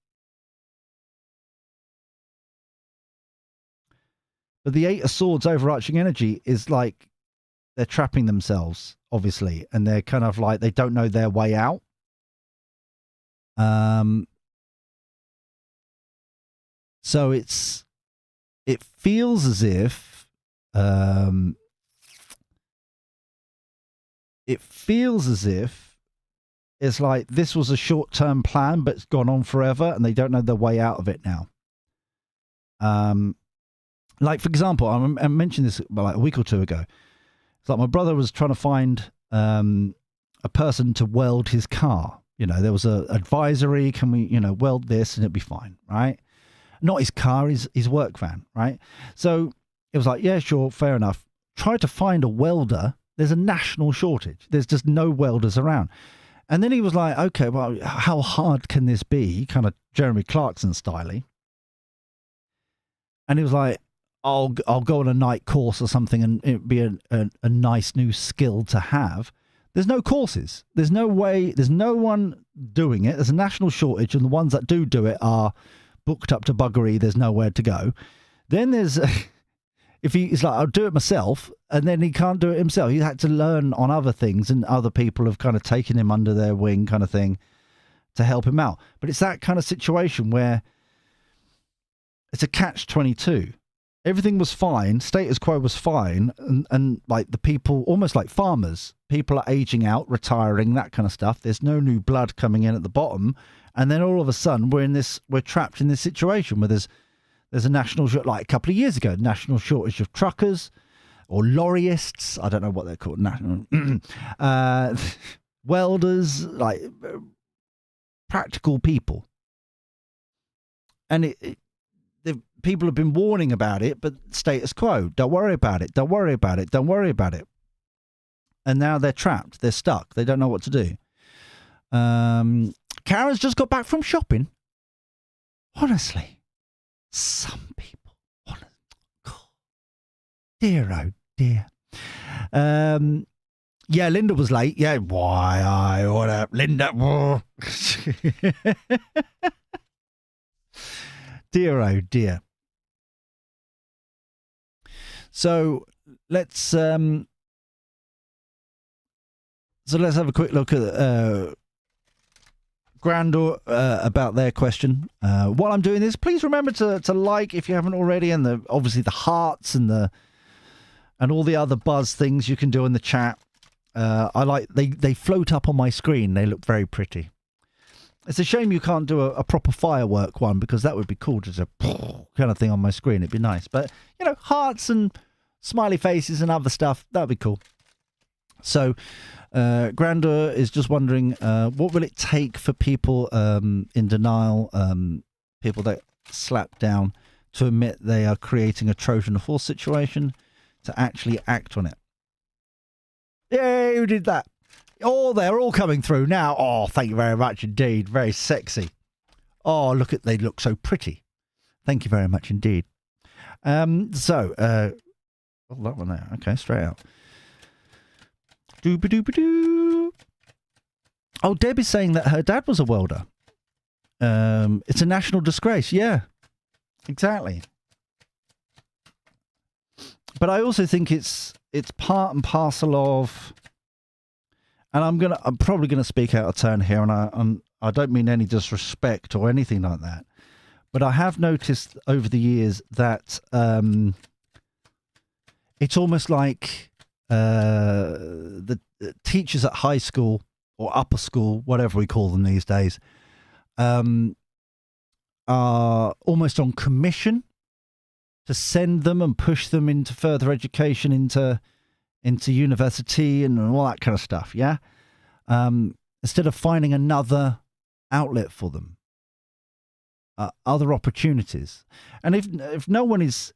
But the Eight of Swords overarching energy is like they're trapping themselves, obviously, and they're kind of like they don't know their way out. So it feels as if it's like this was a short-term plan, but it's gone on forever, and they don't know their way out of it now. Like, for example, I mentioned this like a week or two ago. It's like my brother was trying to find a person to weld his car. You know, there was a advisory, can we, weld this and it'd be fine, right? Not his car, his work van, right? So it was like, yeah, sure, fair enough. Try to find a welder. There's a national shortage. There's just no welders around. And then he was like, okay, well, how hard can this be? Kind of Jeremy Clarkson style-y. And he was like, I'll go on a night course or something, and it'd be a nice new skill to have. There's no courses. There's no way. There's no one doing it. There's a national shortage, and the ones that do it are booked up to buggery. There's nowhere to go. Then there's he's like, I'll do it myself, and then he can't do it himself. He had to learn on other things, and other people have kind of taken him under their wing, kind of thing, to help him out. But it's that kind of situation where it's a catch-22. Everything was fine, status quo was fine, and like the people, almost like farmers, people are aging out, retiring, that kind of stuff. There's no new blood coming in at the bottom, and then all of a sudden we're trapped in this situation where there's a national, like a couple of years ago, national shortage of truckers or lorryists. I don't know what they're called, national welders, like practical people, and the people have been warning about it, but status quo. Don't worry about it. Don't worry about it. Don't worry about it. And now they're trapped. They're stuck. They don't know what to do. Karen's just got back from shopping. Honestly, some people. Dear, oh dear. Yeah, Linda was late. Yeah, why? What up, Linda? Dear, oh dear. So let's have a quick look at Grandor about their question. While I'm doing this, please remember to like if you haven't already, and obviously the hearts and all the other buzz things you can do in the chat. I like they float up on my screen. They look very pretty. It's a shame you can't do a proper firework one, because that would be cool, just a kind of thing on my screen. It'd be nice. But, hearts and smiley faces and other stuff, that would be cool. So, Grandeur is just wondering, what will it take for people in denial, people that slap down, to admit they are creating a Trojan horse situation, to actually act on it? Yay, who did that? Oh, they're all coming through now. Oh, thank you very much indeed. Very sexy. Oh, they look so pretty. Thank you very much indeed. That one there. Okay, straight out. Doo-ba-doo-ba-doo. Oh, Deb is saying that her dad was a welder. It's a national disgrace. Yeah, exactly. But I also think it's part and parcel of, and I'm probably gonna speak out of turn here, and I don't mean any disrespect or anything like that, but I have noticed over the years that it's almost like the teachers at high school or upper school, whatever we call them these days, are almost on commission to send them and push them into further education, into university and all that kind of stuff, yeah? Instead of finding another outlet for them, other opportunities. And if no one is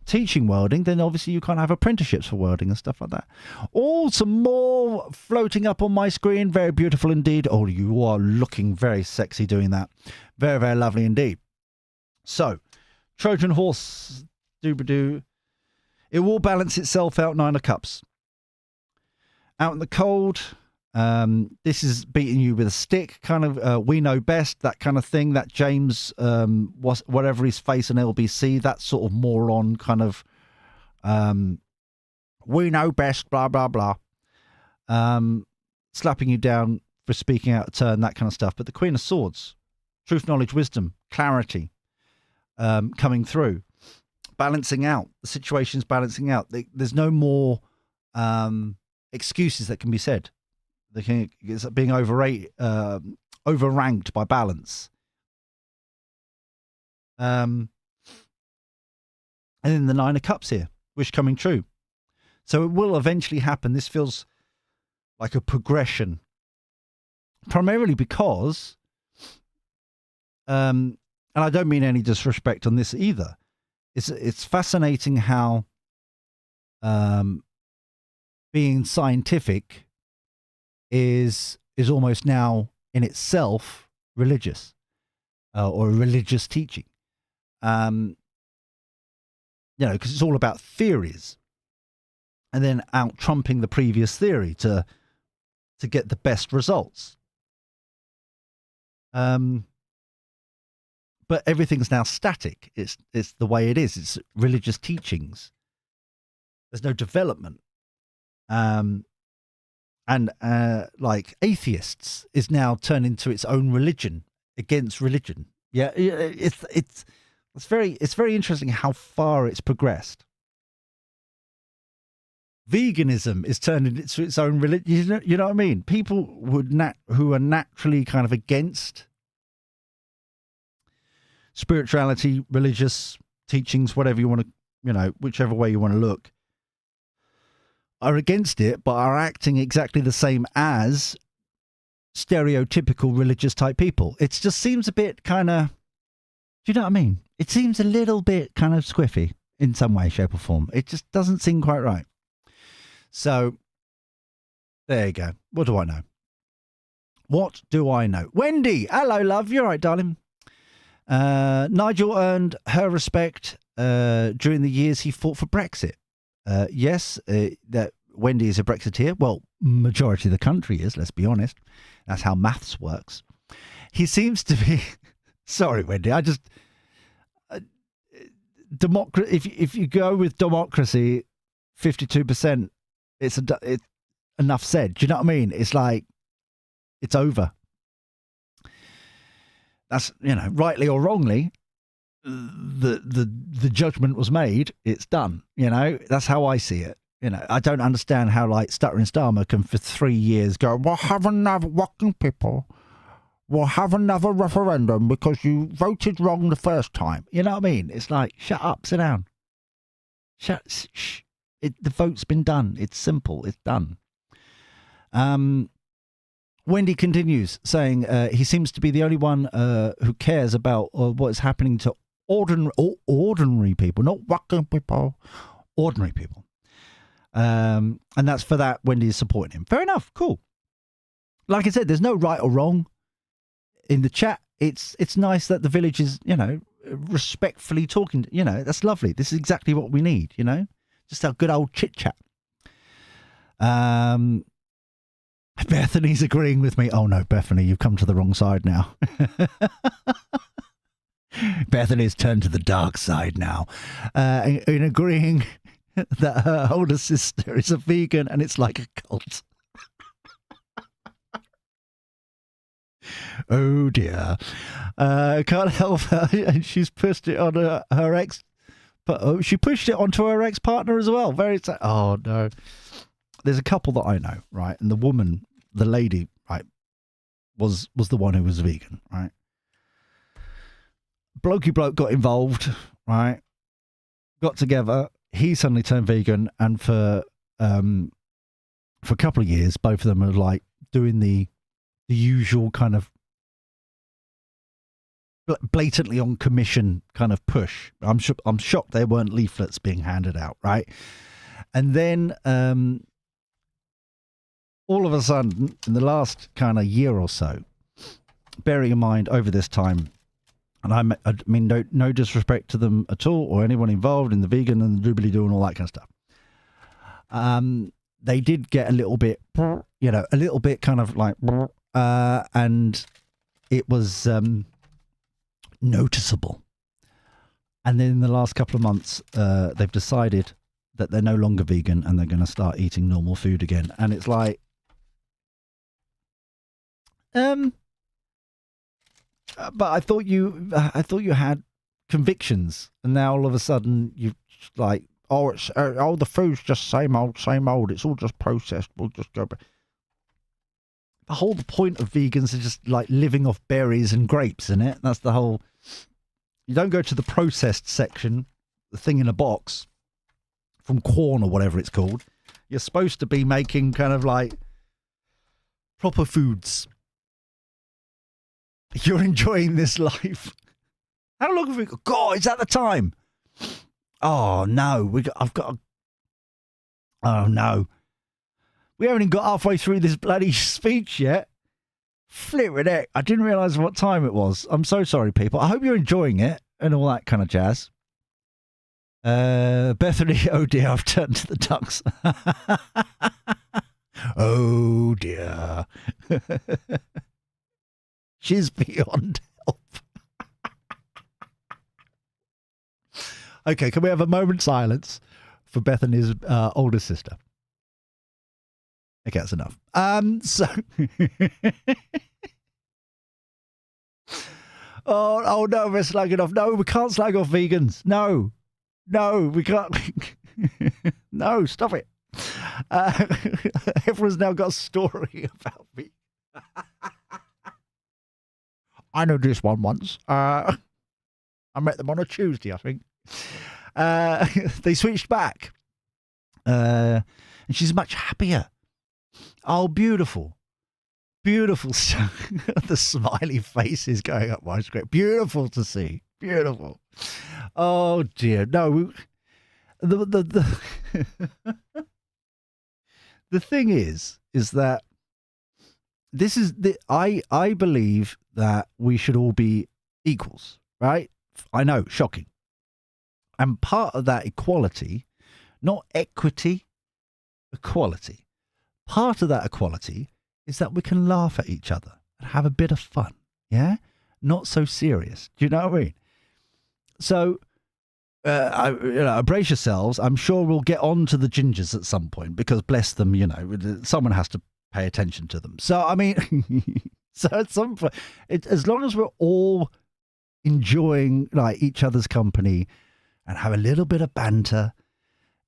teaching welding, then obviously you can't have apprenticeships for welding and stuff like that. Oh, some more floating up on my screen. Very beautiful indeed. Oh, you are looking very sexy doing that. Very, very lovely indeed. So, Trojan horse, doo-ba-doo. It will balance itself out, 9 of cups. Out in the cold, this is beating you with a stick, kind of we know best, that kind of thing, that James, whatever his face on LBC, that sort of moron kind of, we know best, blah, blah, blah. Slapping you down for speaking out of turn, that kind of stuff. But the Queen of Swords, truth, knowledge, wisdom, clarity, coming through. Balancing out. The situation's balancing out. There's no more excuses that can be said. It's being overranked by balance. And then the 9 of cups here, wish coming true. So it will eventually happen. This feels like a progression, primarily because, and I don't mean any disrespect on this either. It's fascinating how being scientific is almost now in itself religious, or a religious teaching. Because it's all about theories, and then out trumping the previous theory to get the best results. But everything's now static. It's the way it is. It's religious teachings. There's no development. And like atheists is now turned into its own religion against religion. Yeah, it's very interesting how far it's progressed. Veganism is turned into its own religion. You know what I mean? People who are naturally kind of against spirituality, religious teachings, whatever you want to, whichever way you want to look, are against it, but are acting exactly the same as stereotypical religious type people. It just seems a bit kind of, do you know what I mean? It seems a little bit kind of squiffy in some way, shape or form. It just doesn't seem quite right. So there you go. What do I know? What do I know? Wendy, hello, love. You're right, darling. Nigel earned her respect during the years he fought for Brexit. Yes, that Wendy is a Brexiteer. Well, majority of the country is, let's be honest. That's how maths works. He seems to be... Sorry, Wendy, I just... If you go with democracy, 52%, it's enough said. Do you know what I mean? It's like, it's over. That's, rightly or wrongly, the judgment was made. It's done. That's how I see it. I don't understand how Stuttering Starmer can for 3 years go, we'll have another working people. We'll have another referendum because you voted wrong the first time. You know what I mean? It's like, shut up, sit down. Shh. The vote's been done. It's simple. It's done. Wendy continues saying he seems to be the only one who cares about what is happening to ordinary people, not working people, ordinary people. And that's for that Wendy is supporting him. Fair enough. Cool. Like I said, there's no right or wrong in the chat. It's nice that the village is, respectfully talking. That's lovely. This is exactly what we need, just a good old chit chat. Bethany's agreeing with me. Oh no, Bethany, you've come to the wrong side now. Bethany's turned to the dark side now, in agreeing that her older sister is a vegan and it's like a cult. Oh dear. Can't help her. And she's pushed it on her ex. But she pushed it onto her ex-partner as well. Very sad. Oh no. There's a couple that I know, right? And the woman, the lady, right, was the one who was vegan, right? Blokey bloke got involved, right? Got together. He suddenly turned vegan, and for a couple of years, both of them are doing the usual kind of blatantly on commission kind of push. I'm shocked there weren't leaflets being handed out, right? And then all of a sudden, in the last kind of year or so, bearing in mind over this time, and I mean no disrespect to them at all or anyone involved in the vegan and the doobly doo and all that kind of stuff. They did get a little bit kind of and it was noticeable. And then in the last couple of months, they've decided that they're no longer vegan and they're going to start eating normal food again. And it's like, but I thought you had convictions, and now all of a sudden you the food's just same old. It's all just processed. We'll just go back. The whole point of vegans is just living off berries and grapes, isn't it? That's the whole. You don't go to the processed section, the thing in a box from corn or whatever it's called. You're supposed to be making kind of proper foods. You're enjoying this life. How long have we got? God, is that the time? Oh no, oh no. We haven't even got halfway through this bloody speech yet. Flipping heck. I didn't realise what time it was. I'm so sorry, people. I hope you're enjoying it and all that kind of jazz. Bethany, oh dear, I've turned to the ducks. Oh dear. She's beyond help. Okay, can we have a moment's silence for Bethany's older sister? Okay, that's enough. So, oh no, we're slagging off. No, we can't slag off vegans. No, we can't. No, stop it. Everyone's now got a story about me. I know this one once. I met them on a Tuesday, I think. They switched back. And she's much happier. Oh, beautiful. Beautiful. The smiley face is going up my screen. Beautiful to see. Beautiful. Oh, dear. No. The thing is that this is I believe that we should all be equals, right? I know, shocking. And part of that equality, not equity, equality. Part of that equality is that we can laugh at each other and have a bit of fun, yeah? Not so serious. Do you know what I mean? So, brace yourselves. I'm sure we'll get on to the gingers at some point because, bless them, someone has to pay attention to them. So, I mean, So at some point, as long as we're all enjoying like each other's company and have a little bit of banter,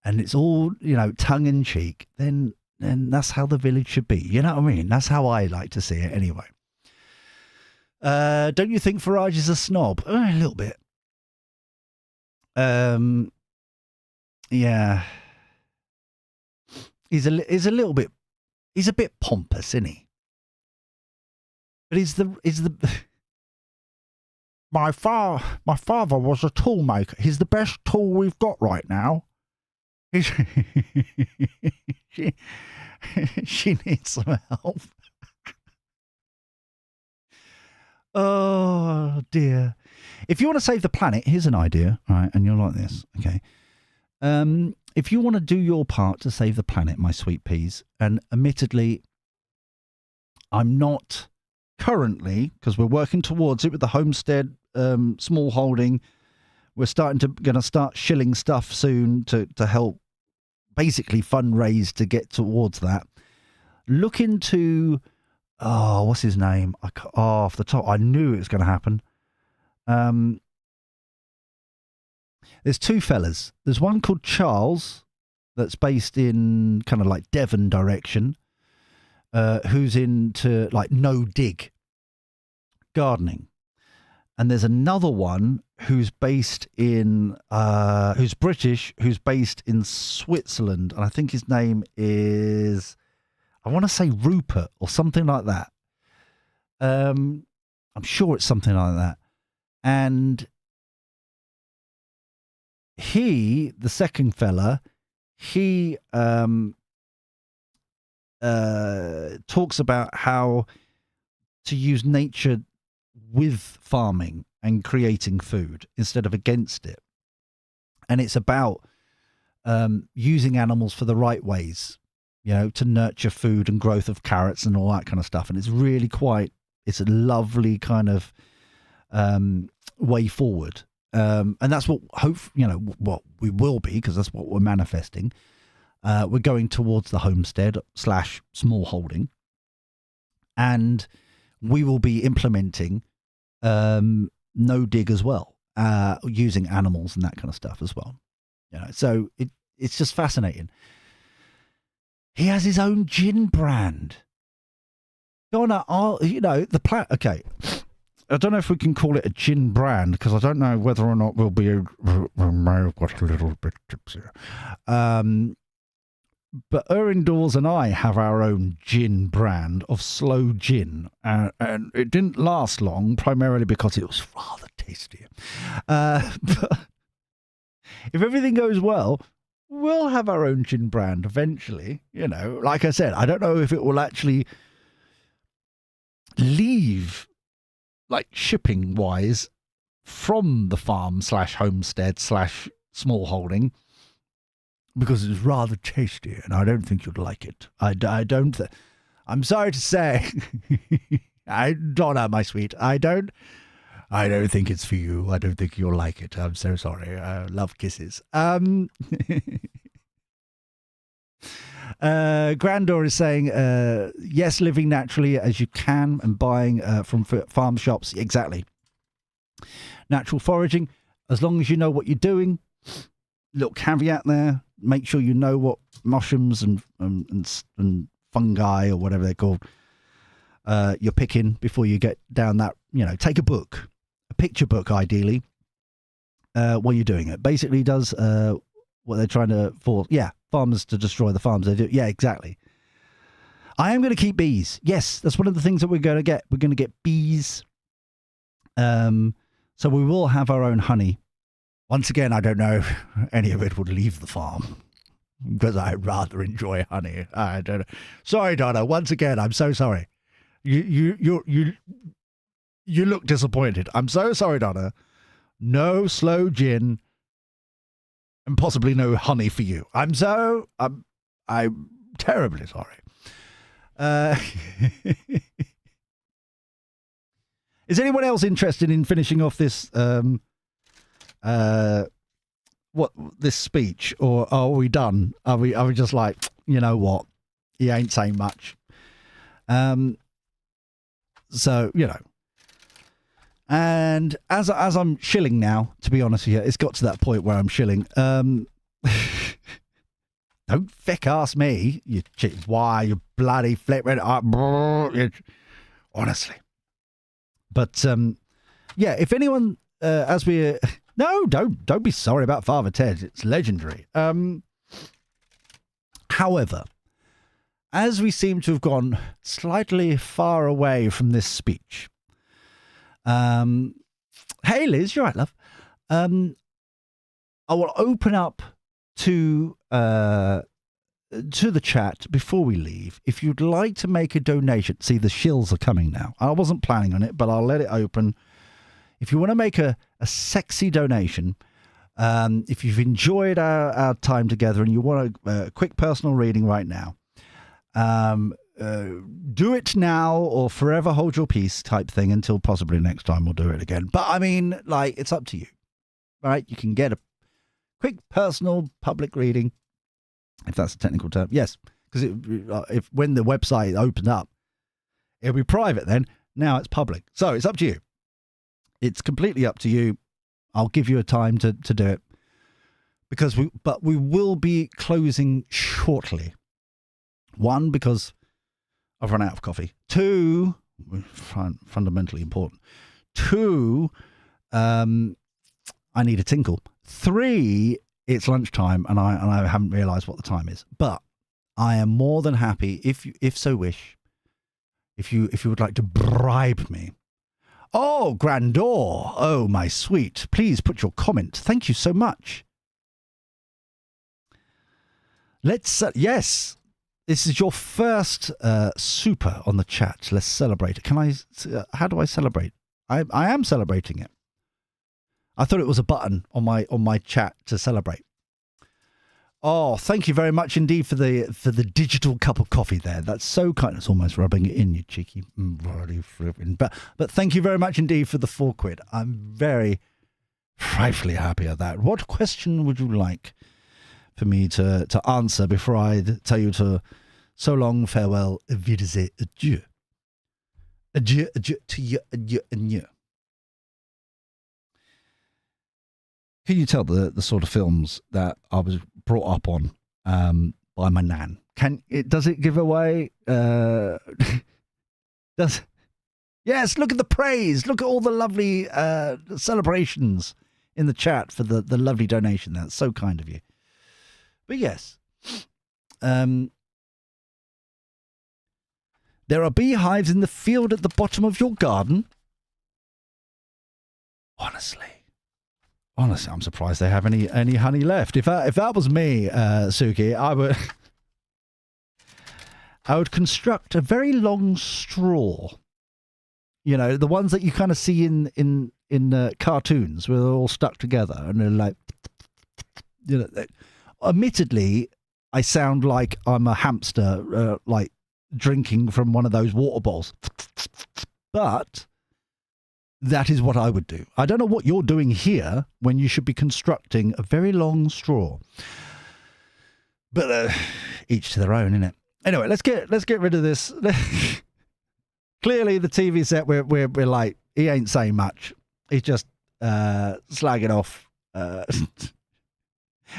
and it's all, tongue in cheek, then that's how the village should be. You know what I mean? That's how I like to see it anyway. Don't you think Farage is a snob? A little bit. Yeah. He's a little bit. He's a bit pompous, isn't he? But he's the. My father was a tool maker. He's the best tool we've got right now. She needs some help. Oh dear. If you want to save the planet, here's an idea, right? And you're like this, okay? If you want to do your part to save the planet, my sweet peas, and admittedly, I'm not currently, because we're working towards it with the homestead, small holding. We're going to start shilling stuff soon to help basically fundraise to get towards that. Look into, what's his name? Off the top, I knew it was going to happen. There's two fellas. There's one called Charles that's based in kind of like Devon direction, who's into like no dig gardening. And there's another one who's based in, who's British, who's based in Switzerland. And I think his name is, I want to say Rupert or something like that. I'm sure it's something like that. And he, the second fella, he talks about how to use nature with farming and creating food instead of against it. And it's about using animals for the right ways, to nurture food and growth of carrots and all that kind of stuff. And it's really it's a lovely kind of way forward. And that's what what we will be, because that's what we're manifesting. We're going towards the homestead / small holding. And we will be implementing no dig as well, using animals and that kind of stuff as well. So it's just fascinating. He has his own gin brand. Donna, okay. I don't know if we can call it a gin brand, because I don't know whether or not we may have got a little bit tipsy. But Erin Dawes and I have our own gin brand of slow gin, and it didn't last long, primarily because it was rather tasty. But if everything goes well, we'll have our own gin brand eventually. Like I said, I don't know if it will actually leave, like shipping wise, from the farm / homestead / small holding, because it's rather tasty, and I don't think you'd like it. I'm sorry to say, Donna, my sweet, I don't think it's for you. I don't think you'll like it. I'm so sorry. Love kisses. Grandor is saying, yes, living naturally as you can and buying from farm shops. Exactly. Natural foraging, as long as you know what you're doing. Little caveat there. Make sure you know what mushrooms and fungi or whatever they're called you're picking before you get down that. Take a book, a picture book, ideally, while you're doing it. Basically, does what they're trying to force. Yeah, farmers to destroy the farms. They do. Yeah, exactly. I am going to keep bees. Yes, that's one of the things that we're going to get. We're going to get bees. So we will have our own honey. Once again, I don't know if any of it would leave the farm, because I rather enjoy honey. I don't know. Sorry, Donna. Once again, I'm so sorry. You look disappointed. I'm so sorry, Donna. No slow gin, and possibly no honey for you. I'm terribly sorry. Is anyone else interested in finishing off this this speech, or are we done? Are we just like, you know what? He ain't saying much. So, you know. And as I'm shilling now, to be honest with you, it's got to that point where I'm shilling. Don't thick ass me, you why you bloody flipping up, honestly. But yeah, if anyone as we no, don't be sorry about Father Ted. It's legendary. However, as we seem to have gone slightly far away from this speech. Hey Liz, you're right, love. I will open up to the chat before we leave. If you'd like to make a donation, see the shills are coming now. I wasn't planning on it, but I'll let it open. If you want to make a sexy donation, if you've enjoyed our time together and you want a quick personal reading right now, do it now or forever hold your peace type thing until possibly next time we'll do it again. But I mean, like, it's up to you, right? You can get a quick personal public reading, if that's a technical term. Yes, because if when the website opened up, it'll be private then. Now it's public. So it's up to you. It's completely up to you. I'll give you a time to do it because we will be closing shortly. One, because I've run out of coffee. Two, fundamentally important. Two, I need a tinkle. Three, it's lunchtime and I haven't realised what the time is. But I am more than happy if so wish, if you would like to bribe me. Oh, Grandor. Oh, my sweet. Please put your comment. Thank you so much. Let's yes. This is your first super on the chat. Let's celebrate it. Can I? How do I celebrate? I am celebrating it. I thought it was a button on my chat to celebrate. Oh, thank you very much indeed for the digital cup of coffee there. That's so kind. It's almost rubbing it in, you cheeky bloody flipping. But thank you very much indeed for the £4. I'm very frightfully happy at that. What question would you like for me to answer before I tell you to so long, farewell, wiedersehen, adieu. Adieu, adieu to you, adieu, adieu. Can you tell the sort of films that I was brought up on by my nan? Does it give away? Yes, look at the praise. Look at all the lovely celebrations in the chat for the lovely donation. That's so kind of you. But yes, there are beehives in the field at the bottom of your garden. Honestly, I'm surprised they have any honey left. If that was me, Suki, I would construct a very long straw. You know, the ones that you kind of see in cartoons where they're all stuck together and they're like, you know. Admittedly, I sound like I'm a hamster, like drinking from one of those water bowls. But that is what I would do. I don't know what you're doing here when you should be constructing a very long straw. But each to their own, innit? Anyway, let's get rid of this. Clearly, the TV set we're like, he ain't saying much. He's just slagging off.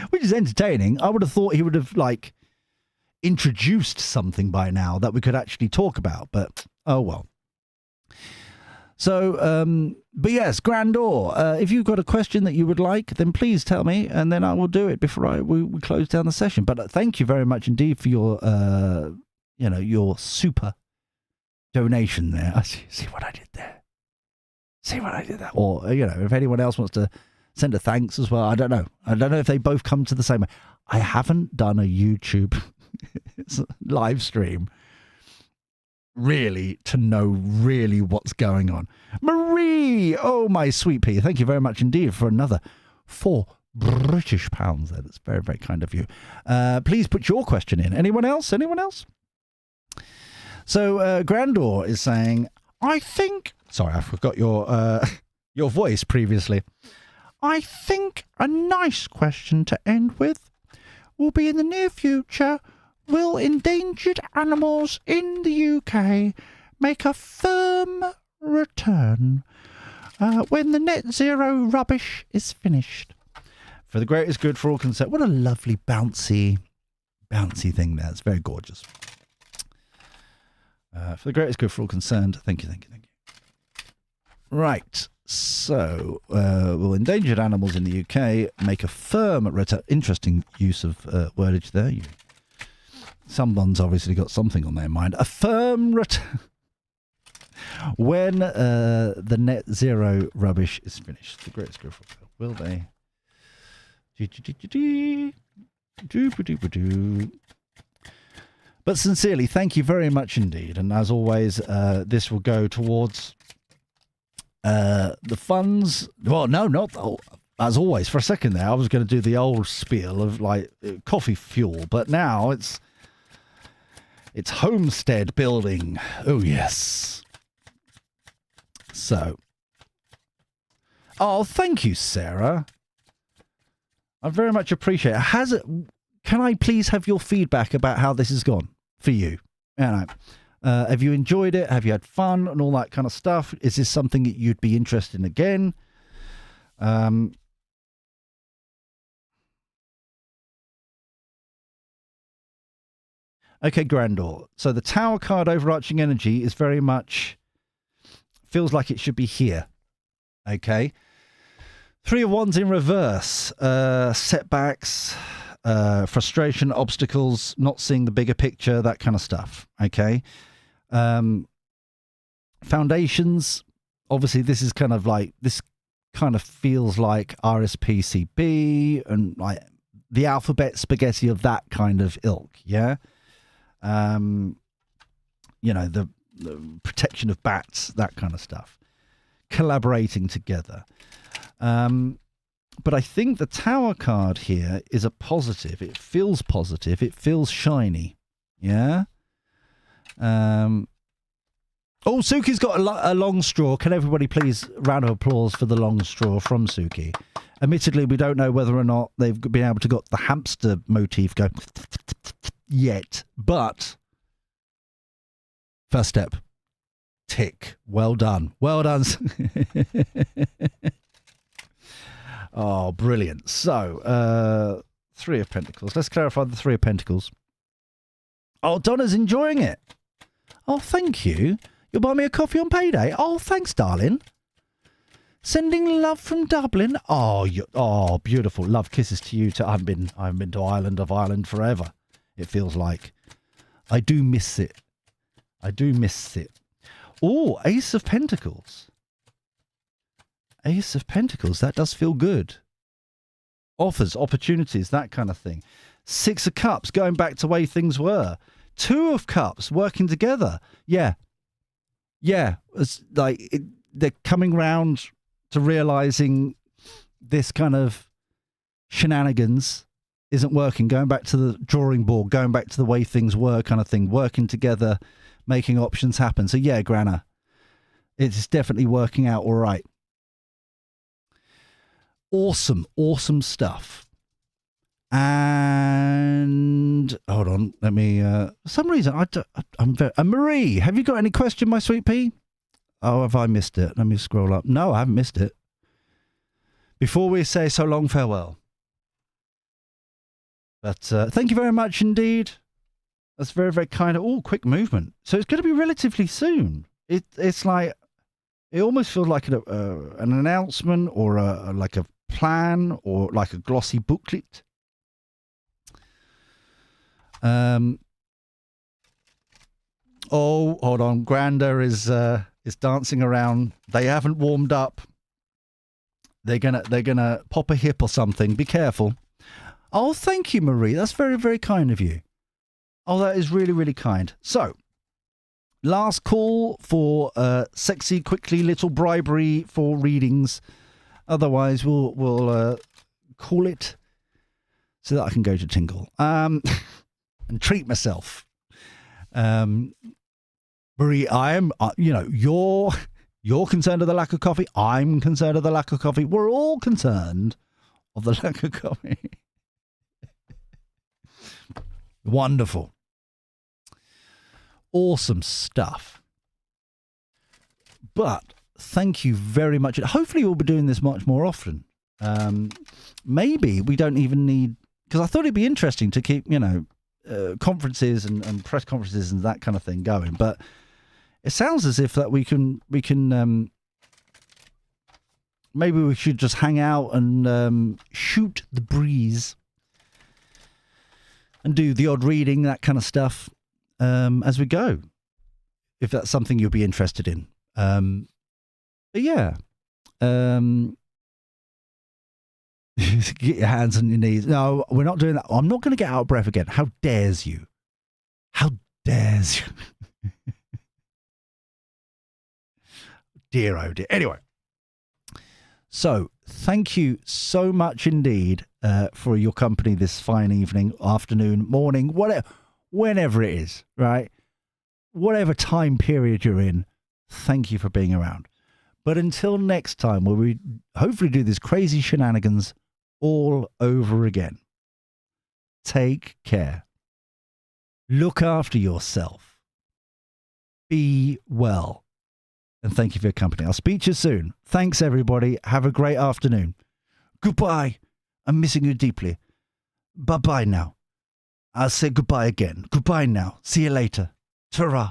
Which is entertaining. I would have thought he would have like introduced something by now that we could actually talk about, but oh well. So, but yes, Grandor, if you've got a question that you would like, then please tell me, and then I will do it before we close down the session. But thank you very much indeed for your, your super donation there. I see what I did there. See what I did there. Or, if anyone else wants to send a thanks as well. I don't know if they both come to the same way. I haven't done a YouTube live stream really to know really what's going on. Marie, oh my sweet pea, thank you very much indeed for another £4 British there. That's very, very kind of you. Please put your question in. Anyone else? So Grandor is saying, I think, sorry, I forgot your voice previously. I think a nice question to end with will be in the near future, will endangered animals in the UK make a firm return when the net zero rubbish is finished. For the greatest good for all concerned. What a lovely bouncy thing there. It's very gorgeous. For the greatest good for all concerned. Thank you. Right. So, will endangered animals in the UK make a firm return? Interesting use of wordage there. Someone's obviously got something on their mind. A firm return when the net zero rubbish is finished. The greatest good for will they? But sincerely, thank you very much indeed. And as always, this will go towards the funds. Well, no, not as always. For a second there, I was going to do the old spiel of like coffee fuel, but now it's homestead building. Oh yes. So, thank you, Sarah. I very much appreciate it. Can I please have your feedback about how this has gone for you? Have you enjoyed it? Have you had fun and all that kind of stuff? Is this something that you'd be interested in again? Okay, Grandor. So the Tower card overarching energy is very much feels like it should be here. Okay. 3 of Wands in reverse. Setbacks, frustration, obstacles, not seeing the bigger picture, that kind of stuff. Okay. Foundations. Obviously, this is kind of like, this kind of feels like RSPCB and like the alphabet spaghetti of that kind of ilk. Yeah. The protection of bats, that kind of stuff. Collaborating together. But I think the Tower card here is a positive. It feels positive. It feels shiny. Yeah. Suki's got a long straw. Can everybody please round of applause for the long straw from Suki? Admittedly, we don't know whether or not they've been able to got the hamster motif go yet, but first step. Tick. Well done. Well done. Oh, brilliant. So, 3 of Pentacles. Let's clarify the 3 of Pentacles. Oh, Donna's enjoying it. Oh, thank you. You'll buy me a coffee on payday. Oh, thanks, darling. Sending love from Dublin. Oh, beautiful. Love kisses to you too. I haven't been to Ireland forever. It feels like. I do miss it. Oh, Ace of Pentacles. Ace of Pentacles. That does feel good. Offers, opportunities, that kind of thing. 6 of Cups, going back to the way things were. 2 of Cups, working together. Yeah. It's like they're coming round to realizing this kind of shenanigans isn't working. Going back to the drawing board, going back to the way things were kind of thing. Working together, making options happen. So yeah, Grana, it's definitely working out all right. Awesome stuff. And hold on, let me. For some reason, I'm very. Marie, have you got any question, my sweet pea? Oh, have I missed it? Let me scroll up. No, I haven't missed it. Before we say so long farewell. But thank you very much indeed. That's very, very kind. Oh, quick movement. So it's going to be relatively soon. It's like it almost feels like an announcement or like a plan or like a glossy booklet. Oh, hold on. Granda is dancing around. They haven't warmed up. They're gonna pop a hip or something. Be careful. Oh, thank you, Marie. That's very, very kind of you. Oh, that is really, really kind. So, last call for sexy, quickly, little bribery for readings. Otherwise, we'll call it so that I can go to Tingle and treat myself. Marie, I am. You're concerned of the lack of coffee. I'm concerned of the lack of coffee. We're all concerned of the lack of coffee. Wonderful. Awesome stuff. But thank you very much. Hopefully we'll be doing this much more often. Maybe we don't even need, because I thought it'd be interesting to keep, conferences and press conferences and that kind of thing going. But it sounds as if that we can maybe we should just hang out and shoot the breeze and do the odd reading, that kind of stuff, as we go, if that's something you'll be interested in. But yeah, get your hands on your knees. No, we're not doing that. I'm not going to get out of breath again. How dares you? How dares you? Dear, oh dear. Anyway, so thank you so much indeed for your company this fine evening, afternoon, morning, whatever, whenever it is, right? Whatever time period you're in, thank you for being around. But until next time, where we hopefully do this crazy shenanigans all over again, take care. Look after yourself. Be well. And thank you for your company. I'll speak to you soon. Thanks, everybody. Have a great afternoon. Goodbye. I'm missing you deeply. Bye-bye now. I'll say goodbye again. Goodbye now. See you later. Ta-ra.